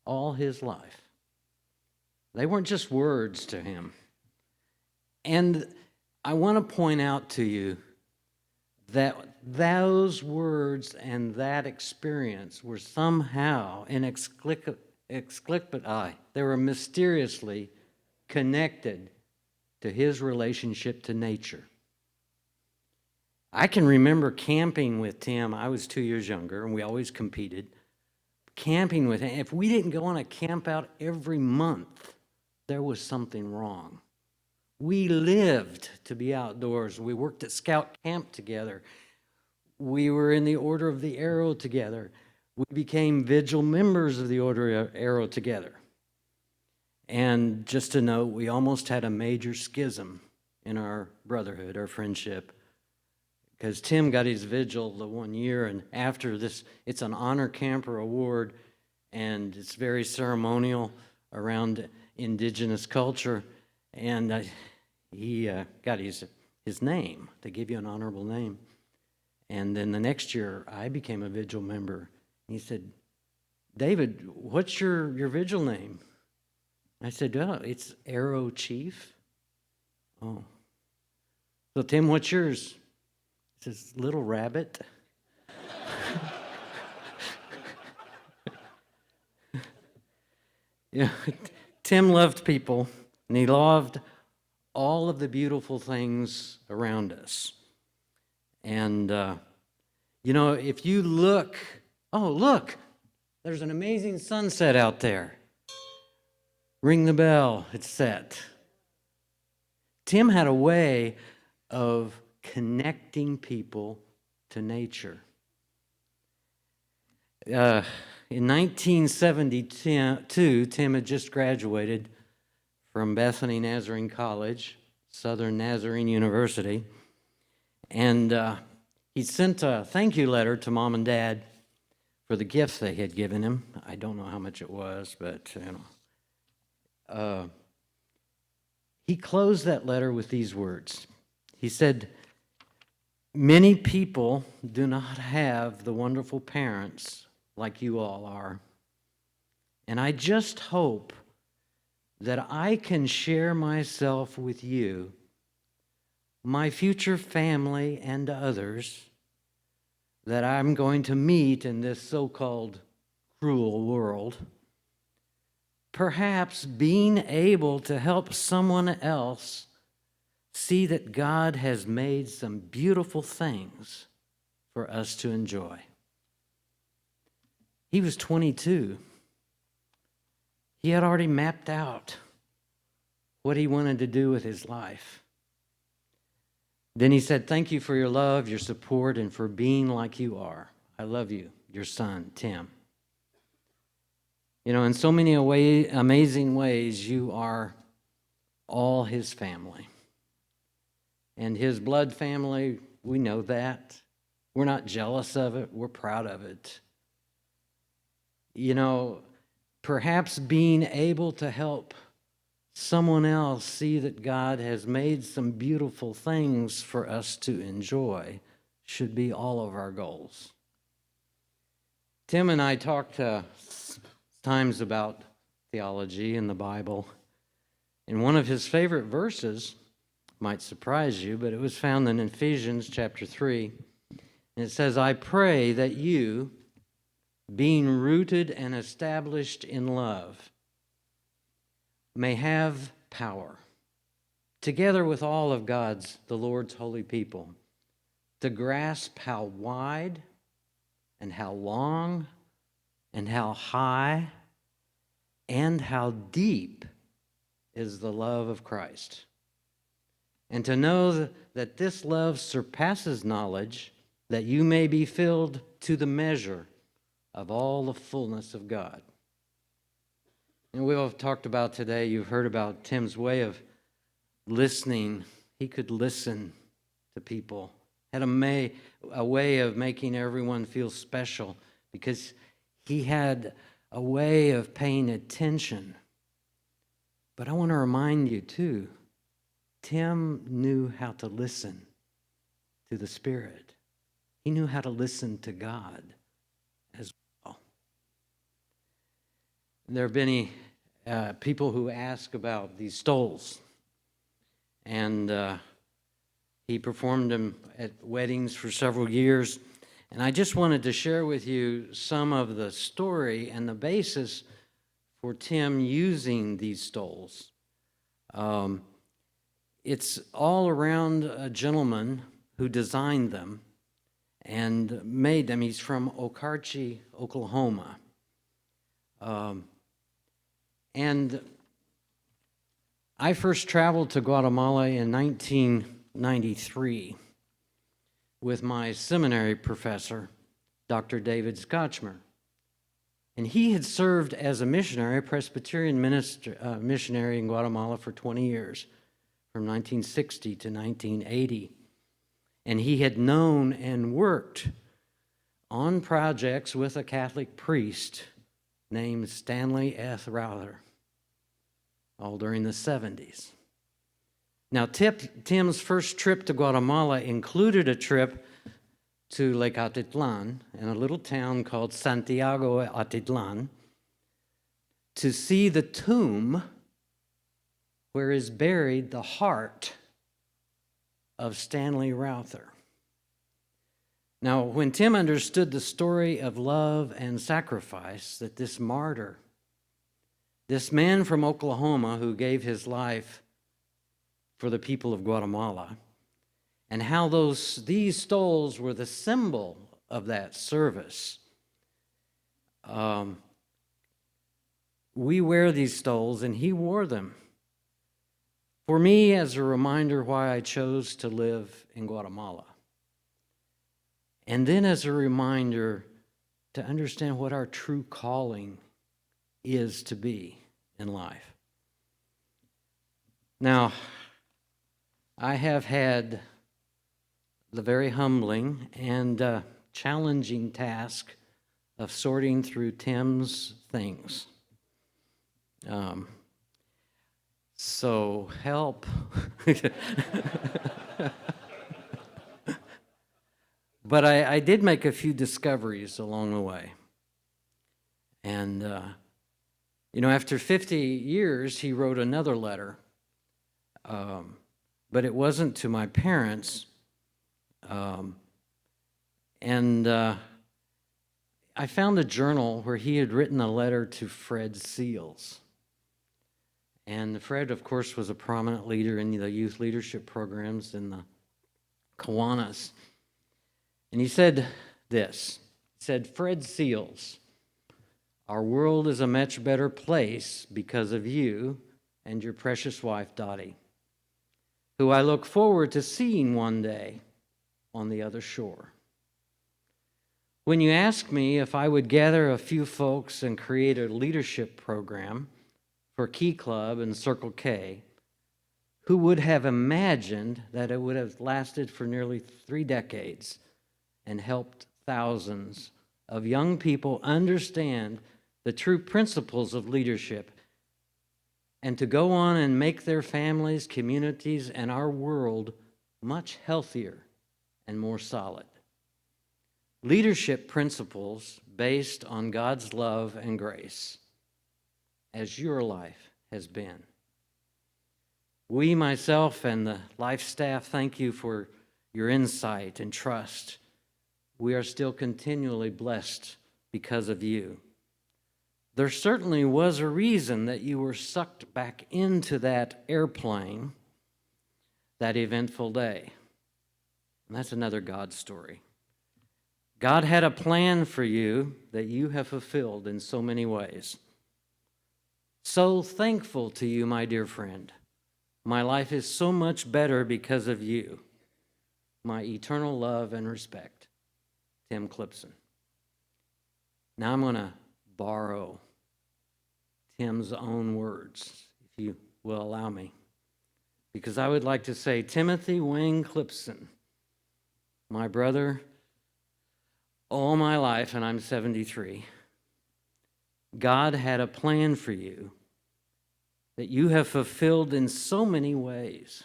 all his life. They weren't just words to him. And I want to point out to you that those words and that experience were somehow inexplicable. They were mysteriously connected to his relationship to nature. I can remember camping with Tim. I was 2 years younger, and we always competed. Camping with him. If we didn't go on a camp out every month, there was something wrong. We lived to be outdoors. We worked at Scout Camp together. We were in the Order of the Arrow together. We became vigil members of the Order of Arrow together. And just to note, we almost had a major schism in our brotherhood, our friendship, because Tim got his vigil the 1 year, and after this, it's an honor camper award, and it's very ceremonial around indigenous culture, and he got his name. They give you an honorable name. And then the next year, I became a vigil member. He said, David, what's your vigil name? I said, oh, it's Arrow Chief. Oh. So, Tim, what's yours? He says, Little Rabbit. Yeah, Tim loved people, and he loved all of the beautiful things around us. And, you know, if you look, oh, look, there's an amazing sunset out there. Ring the bell, it's set. Tim had a way of connecting people to nature. In 1972, Tim had just graduated from Bethany Nazarene College, Southern Nazarene University, and he sent a thank you letter to Mom and Dad for the gift they had given him. I don't know how much it was, but he closed that letter with these words. He said, "Many people do not have the wonderful parents like you all are. And I just hope that I can share myself with you, my future family, and others that I'm going to meet in this so-called cruel world. Perhaps being able to help someone else see that God has made some beautiful things for us to enjoy." He was 22. He had already mapped out what he wanted to do with his life. Then he said, "Thank you for your love, your support, and for being like you are. I love you, your son, Tim." You know, in so many amazing ways, you are all his family. And his blood family, we know that. We're not jealous of it. We're proud of it. You know, perhaps being able to help someone else see that God has made some beautiful things for us to enjoy should be all of our goals. Tim and I talked times about theology and the Bible, and one of his favorite verses might surprise you, but it was found in Ephesians chapter 3, and it says, "I pray that you, being rooted and established in love, may have power, together with all of the Lord's holy people, to grasp how wide and how long and how high and how deep is the love of Christ, and to know that this love surpasses knowledge, that you may be filled to the measure of all the fullness of God." And we've all talked about today, you've heard about Tim's way of listening. He could listen to people, had a way of making everyone feel special because he had a way of paying attention. But I want to remind you too, Tim knew how to listen to the Spirit. He knew how to listen to God as well. There have been people who ask about these stoles, and he performed them at weddings for several years. And I just wanted to share with you some of the story and the basis for Tim using these stoles. It's all around a gentleman who designed them and made them. He's from Okarche, Oklahoma. And I first traveled to Guatemala in 1993 with my seminary professor, Dr. David Scotchmer. And he had served as a missionary, a Presbyterian missionary in Guatemala for 20 years, from 1960 to 1980. And he had known and worked on projects with a Catholic priest named Stanley S. Rowther, all during the 70s. Now, Tim's first trip to Guatemala included a trip to Lake Atitlan in a little town called Santiago Atitlan to see the tomb where is buried the heart of Stanley Rowther. Now, when Tim understood the story of love and sacrifice that this martyr, this man from Oklahoma who gave his life for the people of Guatemala, and how these stoles were the symbol of that service. We wear these stoles, and he wore them for me as a reminder why I chose to live in Guatemala. And then as a reminder to understand what our true calling is to be in life. Now, I have had the very humbling and challenging task of sorting through Tim's things. So help. But I did make a few discoveries along the way. And, after 50 years, he wrote another letter. But it wasn't to my parents. I found a journal where he had written a letter to Fred Seals. And Fred, of course, was a prominent leader in the youth leadership programs in the Kiwanis. And he said this. He said, "Fred Seals, our world is a much better place because of you and your precious wife, Dottie, who I look forward to seeing one day on the other shore. When you asked me if I would gather a few folks and create a leadership program for Key Club and Circle K, who would have imagined that it would have lasted for nearly 3 decades and helped thousands of young people understand the true principles of leadership and to go on and make their families, communities, and our world much healthier and more solid. Leadership principles based on God's love and grace, as your life has been. We, myself, and the Life staff, thank you for your insight and trust. We are still continually blessed because of you. There certainly was a reason that you were sucked back into that airplane that eventful day. And that's another God story. God had a plan for you that you have fulfilled in so many ways. So thankful to you, my dear friend. My life is so much better because of you. My eternal love and respect, Tim Clipson." Now I'm going to borrow Tim's own words, if you will allow me, because I would like to say, Timothy Wayne Clipson, my brother, all my life, and I'm 73, God had a plan for you that you have fulfilled in so many ways.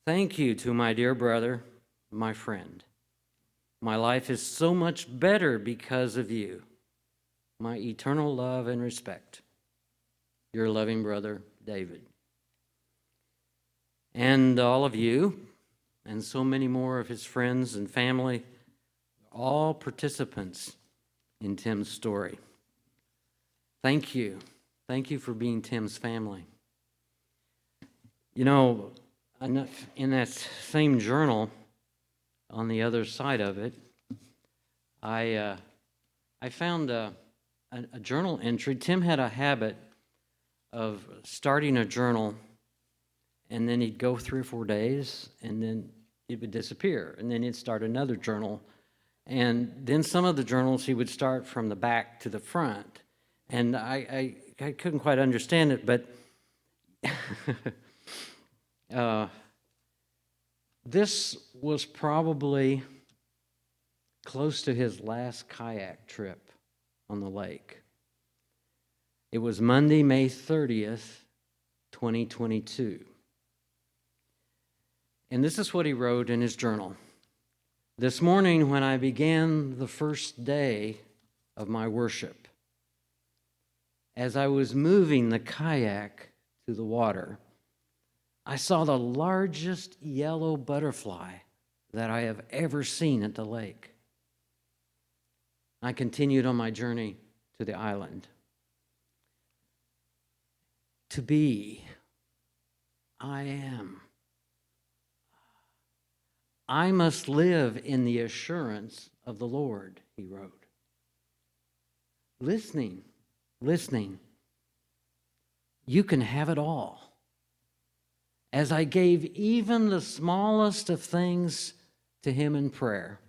Thank you to my dear brother, my friend. My life is so much better because of you. My eternal love and respect. Your loving brother, David. And all of you, and so many more of his friends and family, all participants in Tim's story. Thank you. Thank you for being Tim's family. In that same journal, on the other side of it, I found a journal entry. Tim had a habit of starting a journal, and then he'd go 3 or 4 days, and then it would disappear, and then he'd start another journal. And then some of the journals he would start from the back to the front. And I couldn't quite understand it, but this was probably close to his last kayak trip on the lake. It was Monday, May 30th, 2022. And this is what he wrote in his journal. "This morning, when I began the first day of my worship, as I was moving the kayak to the water, I saw the largest yellow butterfly that I have ever seen at the lake. I continued on my journey to the island. To be, I am. I must live in the assurance of the Lord," he wrote. Listening. You can have it all. As I gave even the smallest of things to him in prayer,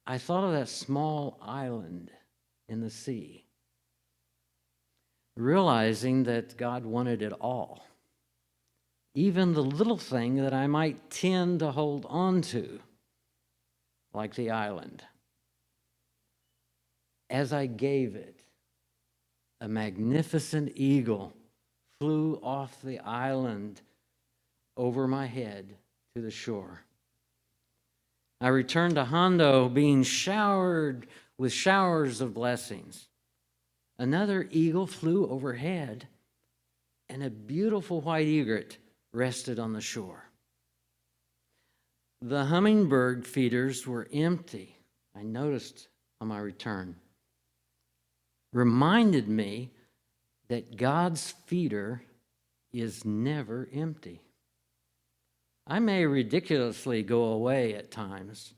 I thought of that small island in the sea, realizing that God wanted it all. Even the little thing that I might tend to hold on to, like the island. As I gave it, a magnificent eagle flew off the island over my head to the shore. I returned to Hondo being showered with showers of blessings. Another eagle flew overhead, and a beautiful white egret rested on the shore. The hummingbird feeders were empty, I noticed on my return. Reminded me that God's feeder is never empty. I may ridiculously go away at times,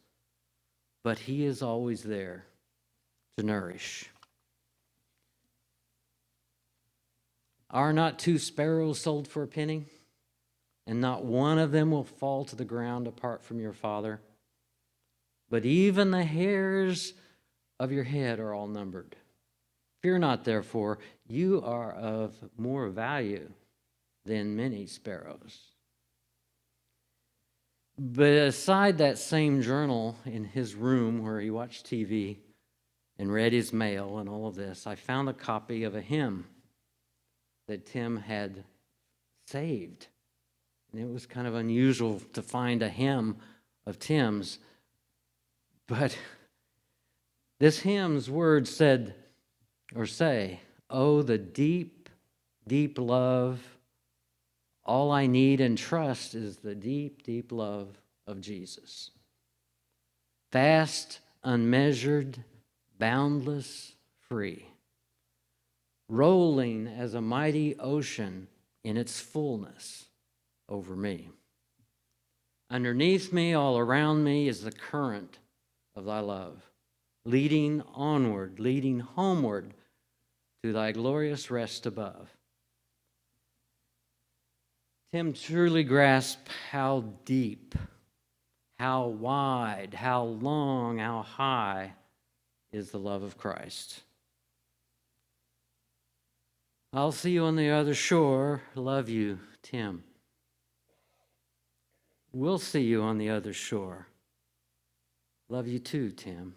but He is always there to nourish. Are not 2 sparrows sold for a penny? And not one of them will fall to the ground apart from your Father. But even the hairs of your head are all numbered. Fear not, therefore, you are of more value than many sparrows. But aside that same journal in his room where he watched TV and read his mail and all of this, I found a copy of a hymn that Tim had saved. And it was kind of unusual to find a hymn of Tim's. But this hymn's words said, or say, oh, the deep, deep love. All I need and trust is the deep, deep love of Jesus. Vast, unmeasured, boundless, free. Rolling as a mighty ocean in its fullness over me. Underneath me, all around me, is the current of thy love, leading onward, leading homeward to thy glorious rest above. Tim truly grasped how deep, how wide, how long, how high is the love of Christ. I'll see you on the other shore. Love you, Tim. We'll see you on the other shore. Love you too, Tim.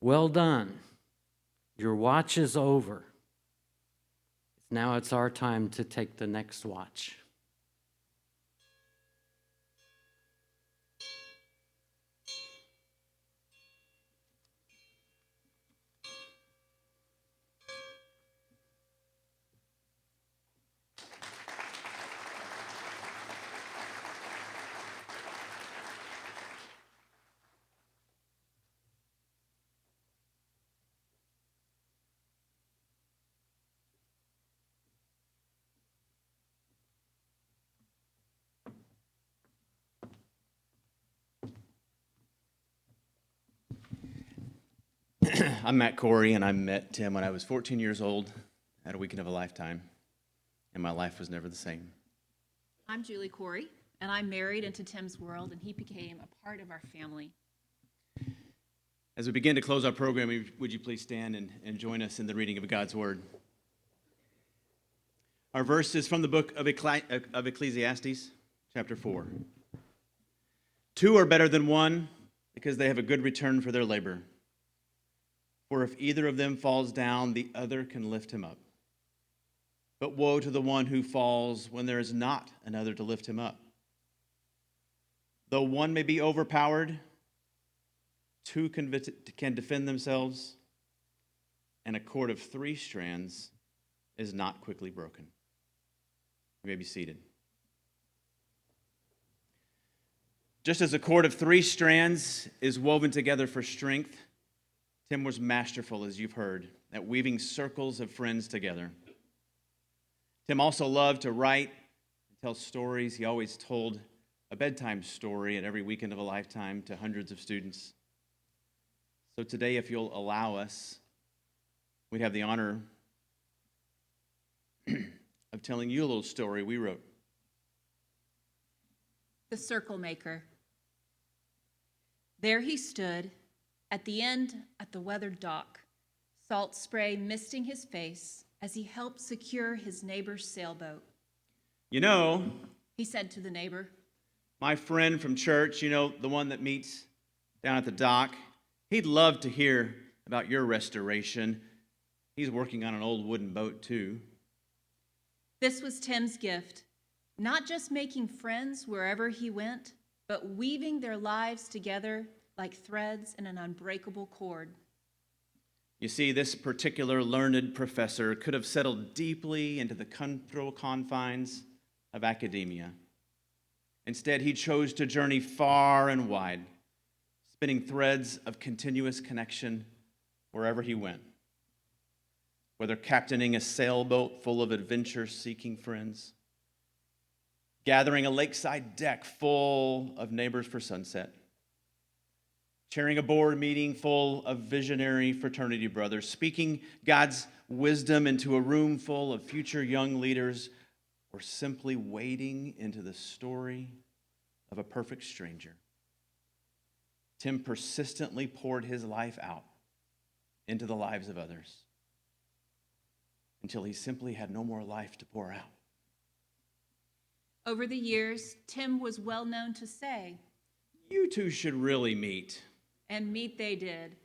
Well done. Your watch is over. Now it's our time to take the next watch. I'm Matt Corey, and I met Tim when I was 14 years old at a weekend of a lifetime, and my life was never the same. I'm Julie Corey, and I'm married into Tim's world, and he became a part of our family. As we begin to close our program, would you please stand and join us in the reading of God's Word? Our verse is from the book of Ecclesiastes, chapter 4. 2 are better than 1 because they have a good return for their labor. For if either of them falls down, the other can lift him up. But woe to the one who falls when there is not another to lift him up. Though one may be overpowered, 2 can defend themselves, and a cord of 3 strands is not quickly broken. You may be seated. Just as a cord of 3 strands is woven together for strength, Tim was masterful, as you've heard, at weaving circles of friends together. Tim also loved to write and tell stories. He always told a bedtime story at every weekend of a lifetime to hundreds of students. So today, if you'll allow us, we'd have the honor of telling you a little story we wrote. The Circle Maker. There he stood, at the end at the weathered dock, salt spray misting his face as he helped secure his neighbor's sailboat. You know, He said to the neighbor, my friend from church, the one that meets down at the dock, he'd love to hear about your restoration. He's working on an old wooden boat, too. This was Tim's gift, not just making friends wherever he went, but weaving their lives together like threads in an unbreakable cord. You see, this particular learned professor could have settled deeply into the comfortable confines of academia. Instead, he chose to journey far and wide, spinning threads of continuous connection wherever he went. Whether captaining a sailboat full of adventure-seeking friends, gathering a lakeside deck full of neighbors for sunset, chairing a board meeting full of visionary fraternity brothers, speaking God's wisdom into a room full of future young leaders, or simply wading into the story of a perfect stranger. Tim persistently poured his life out into the lives of others until he simply had no more life to pour out. Over the years, Tim was well known to say, "You two should really meet." and meet they did.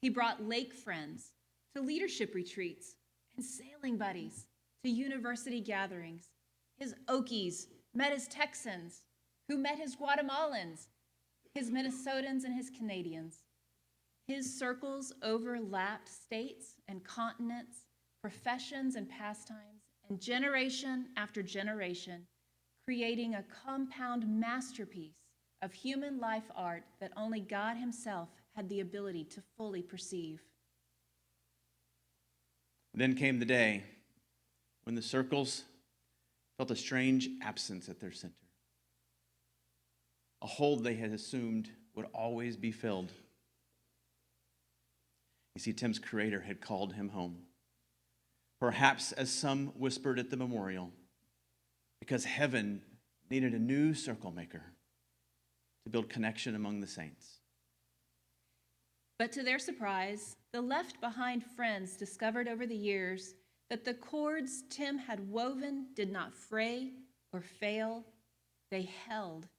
He brought lake friends to leadership retreats and sailing buddies to university gatherings. His Okies met his Texans, who met his Guatemalans, his Minnesotans and his Canadians. His circles overlapped states and continents, professions and pastimes, and generation after generation, creating a compound masterpiece of human life art that only God himself had the ability to fully perceive. Then came the day when the circles felt a strange absence at their center, a hole they had assumed would always be filled. You see, Tim's creator had called him home, perhaps as some whispered at the memorial, because heaven needed a new circle maker to build connection among the saints. But to their surprise, the left behind friends discovered over the years that the cords Tim had woven did not fray or fail, they held.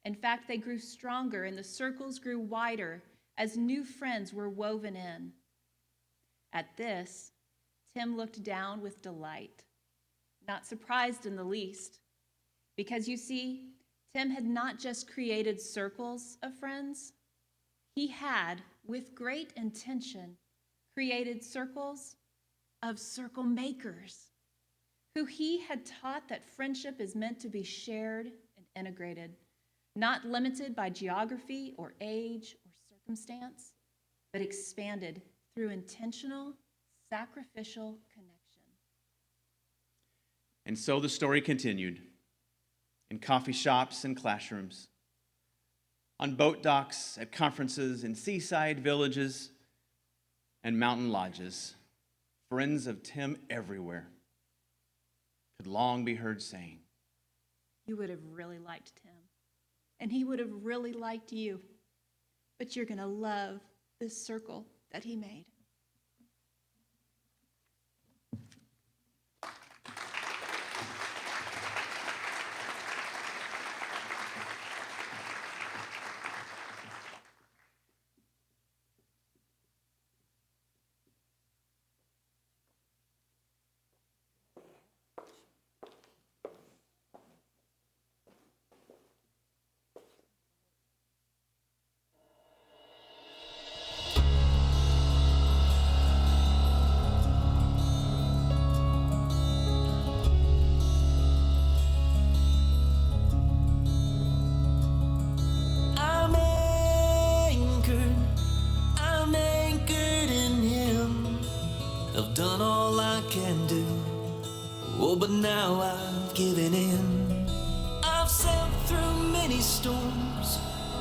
In fact, they grew stronger and the circles grew wider as new friends were woven in. At this, Tim looked down with delight, not surprised in the least, because you see, Tim had not just created circles of friends, he had, with great intention, created circles of circle makers, who he had taught that friendship is meant to be shared and integrated, not limited by geography or age or circumstance, but expanded through intentional, sacrificial connection. And so the story continued in coffee shops and classrooms, on boat docks, at conferences, in seaside villages and mountain lodges. Friends of Tim everywhere could long be heard saying, You would have really liked Tim, and he would have really liked you, but you're going to love this circle that he made. I'm anchored in him. I've done all I can do. Oh, but now I've given in. I've sailed through many storms.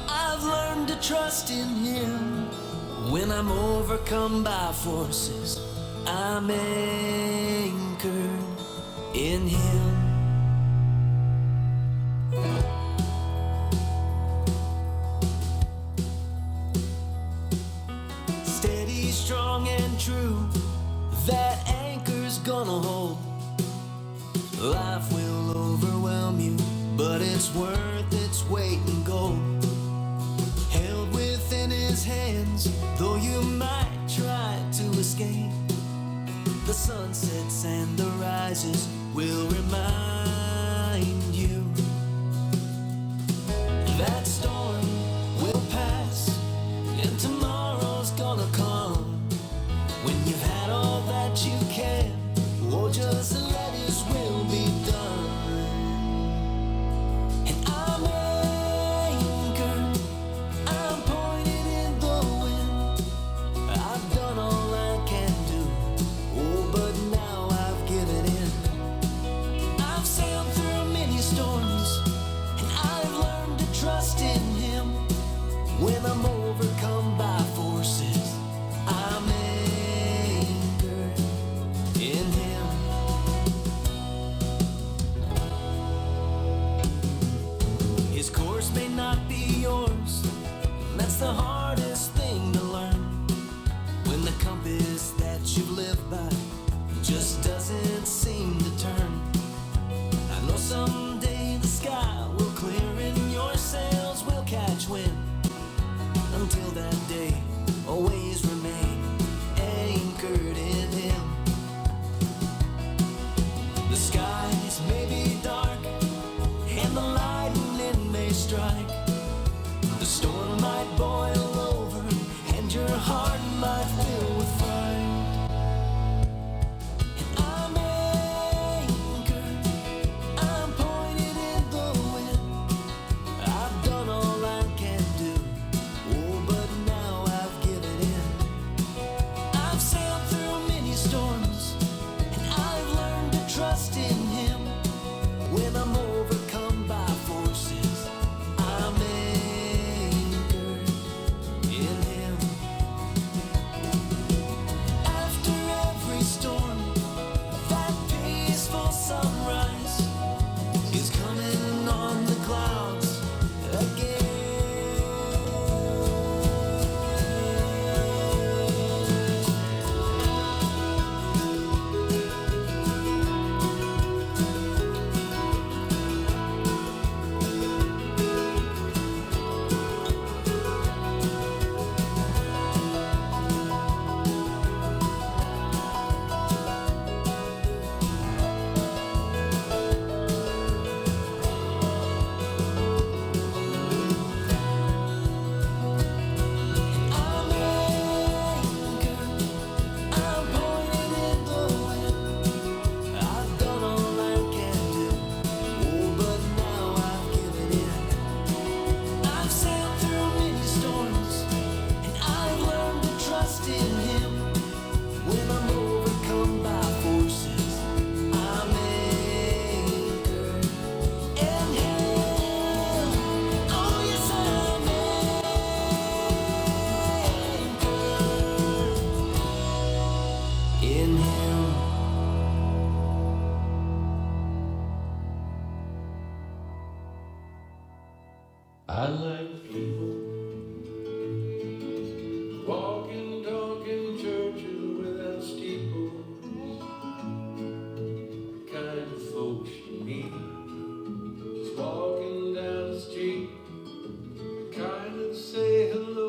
I've learned to trust in him. When I'm overcome by forces, I'm anchored in him. Steady, strong, and true, that anchor's gonna hold. Life will overwhelm you, but it's worth its weight in gold. Held within his hands, though you might try sun sets and the rises will remind you that storm will pass and tomorrow's gonna come. When you've had all that you can, oh, just let His will be done. And I'm anchored, I'm pointed in the wind. I've done all I can do, oh, but now I've given in. I've sailed through many storms, and I've learned to trust in Him. When I'm overcome by forces, I'm anchored in Him. His course may not be yours, and that's the hardest thing to learn. When the compass that you've lived by just doesn't seem to turn. I know someday the sky will clear and your sails will catch wind. Until that day, always remain anchored in Him. The skies may be dark and the lightning may strike. The storm might boil over and your heart might fill with fright. And I'm anchored, I'm pointed in the wind. I've done all I can do, oh, but now I've given in. I've sailed through many storms, and I've learned to trust in Him. When I'm overcome by forces, I'm anchored in Him. After every storm, that peaceful sunrise is coming on the clouds again. I'm anchored, I'm pointed in the wind. I've done all I can do, oh, but now I've given in. I've sailed through many storms, and I've learned to trust in Him. When I'm overcome by forces, I'm anchored in Him. Oh, yes, I'm anchored in Him. I like people walking, talking churches without steeples, the kind of folks you meet just walking down the street, kind of say hello.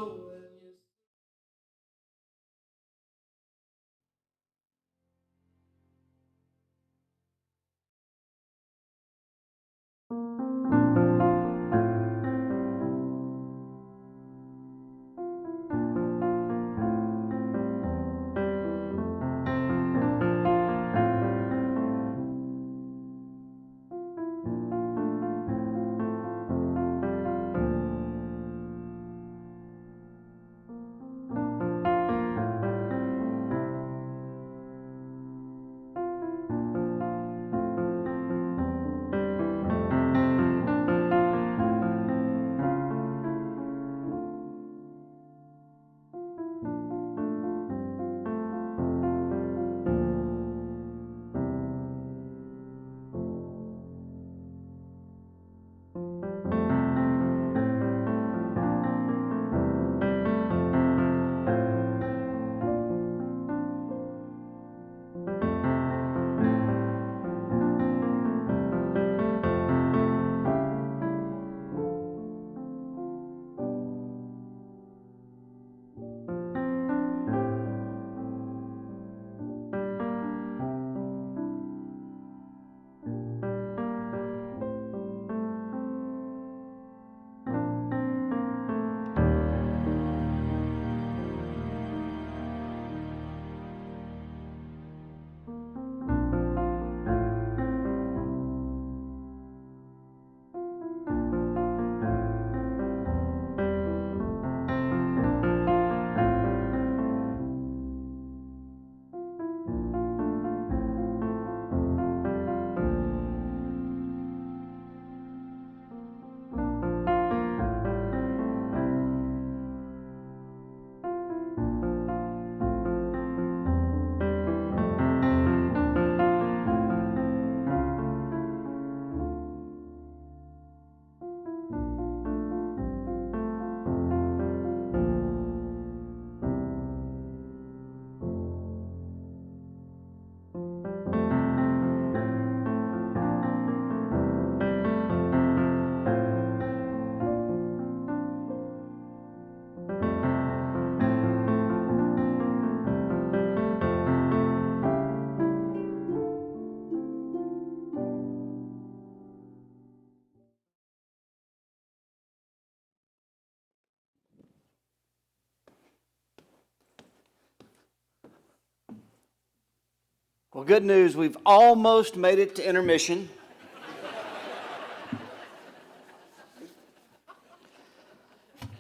Well, good news, we've almost made it to intermission.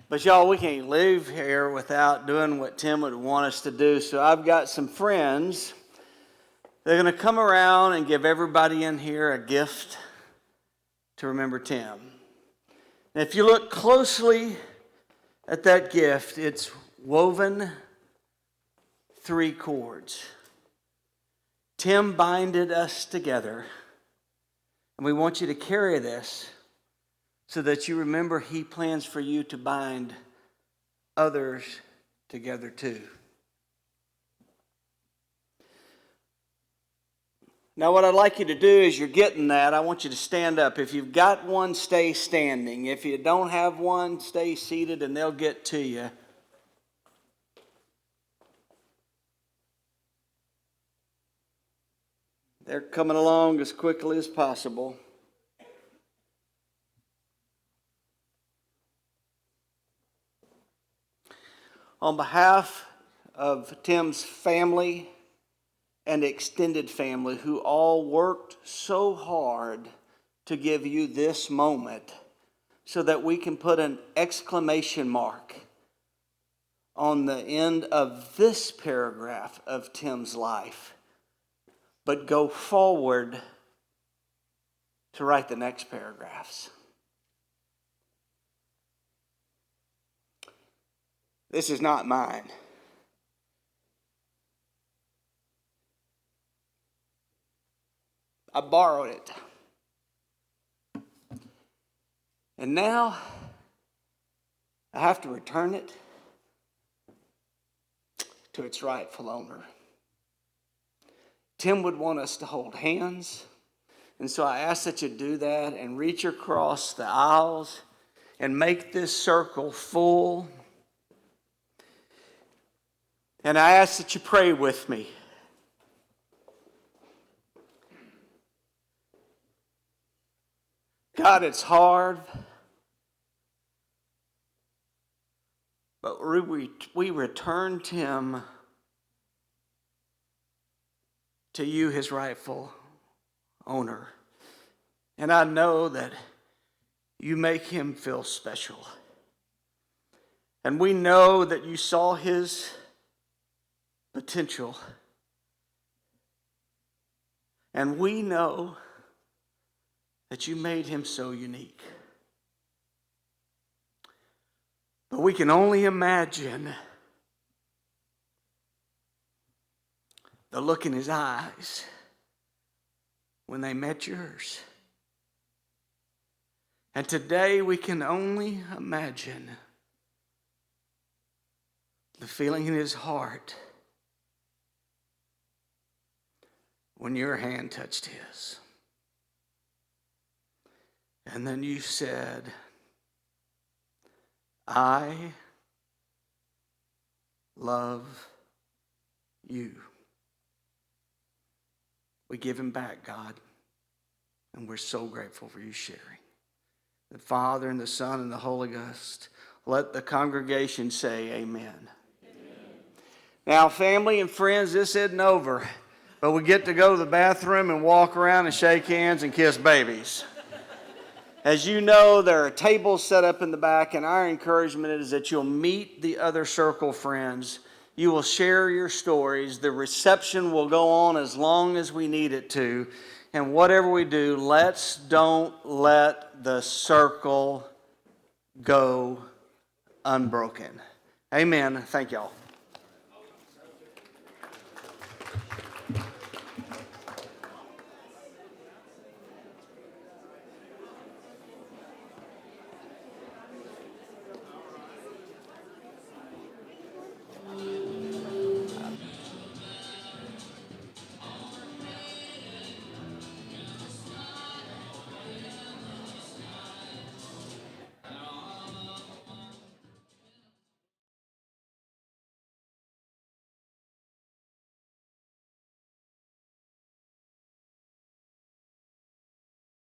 But y'all, we can't leave here without doing what Tim would want us to do. So I've got some friends. They're going to come around and give everybody in here a gift to remember Tim. And if you look closely at that gift, it's woven 3 chords. Tim binded us together, and we want you to carry this so that you remember he plans for you to bind others together too. Now, what I'd like you to do is you're getting that. I want you to stand up. If you've got one, stay standing. If you don't have one, stay seated and they'll get to you. They're coming along as quickly as possible. On behalf of Tim's family and extended family who all worked so hard to give you this moment so that we can put an exclamation mark on the end of this paragraph of Tim's life, but go forward to write the next paragraphs. This is not mine. I borrowed it. And now I have to return it to its rightful owner. Tim would want us to hold hands, and so I ask that you do that and reach across the aisles and make this circle full. And I ask that you pray with me. God, it's hard, but we return Tim to you, his rightful owner. And I know that you make him feel special. And we know that you saw his potential. And we know that you made him so unique. But we can only imagine the look in his eyes when they met yours. And today we can only imagine the feeling in his heart when your hand touched his. And then you said, I love you. We give him back, God, and we're so grateful for you sharing. The Father and the Son and the Holy Ghost. Let the congregation say amen. Now, family and friends, this isn't over, but we get to go to the bathroom and walk around and shake hands and kiss babies. As you know, there are tables set up in the back, and our encouragement is that you'll meet the other circle friends. You will share your stories. The reception will go on as long as we need it to. And whatever we do, don't let the circle go unbroken. Amen. Thank y'all.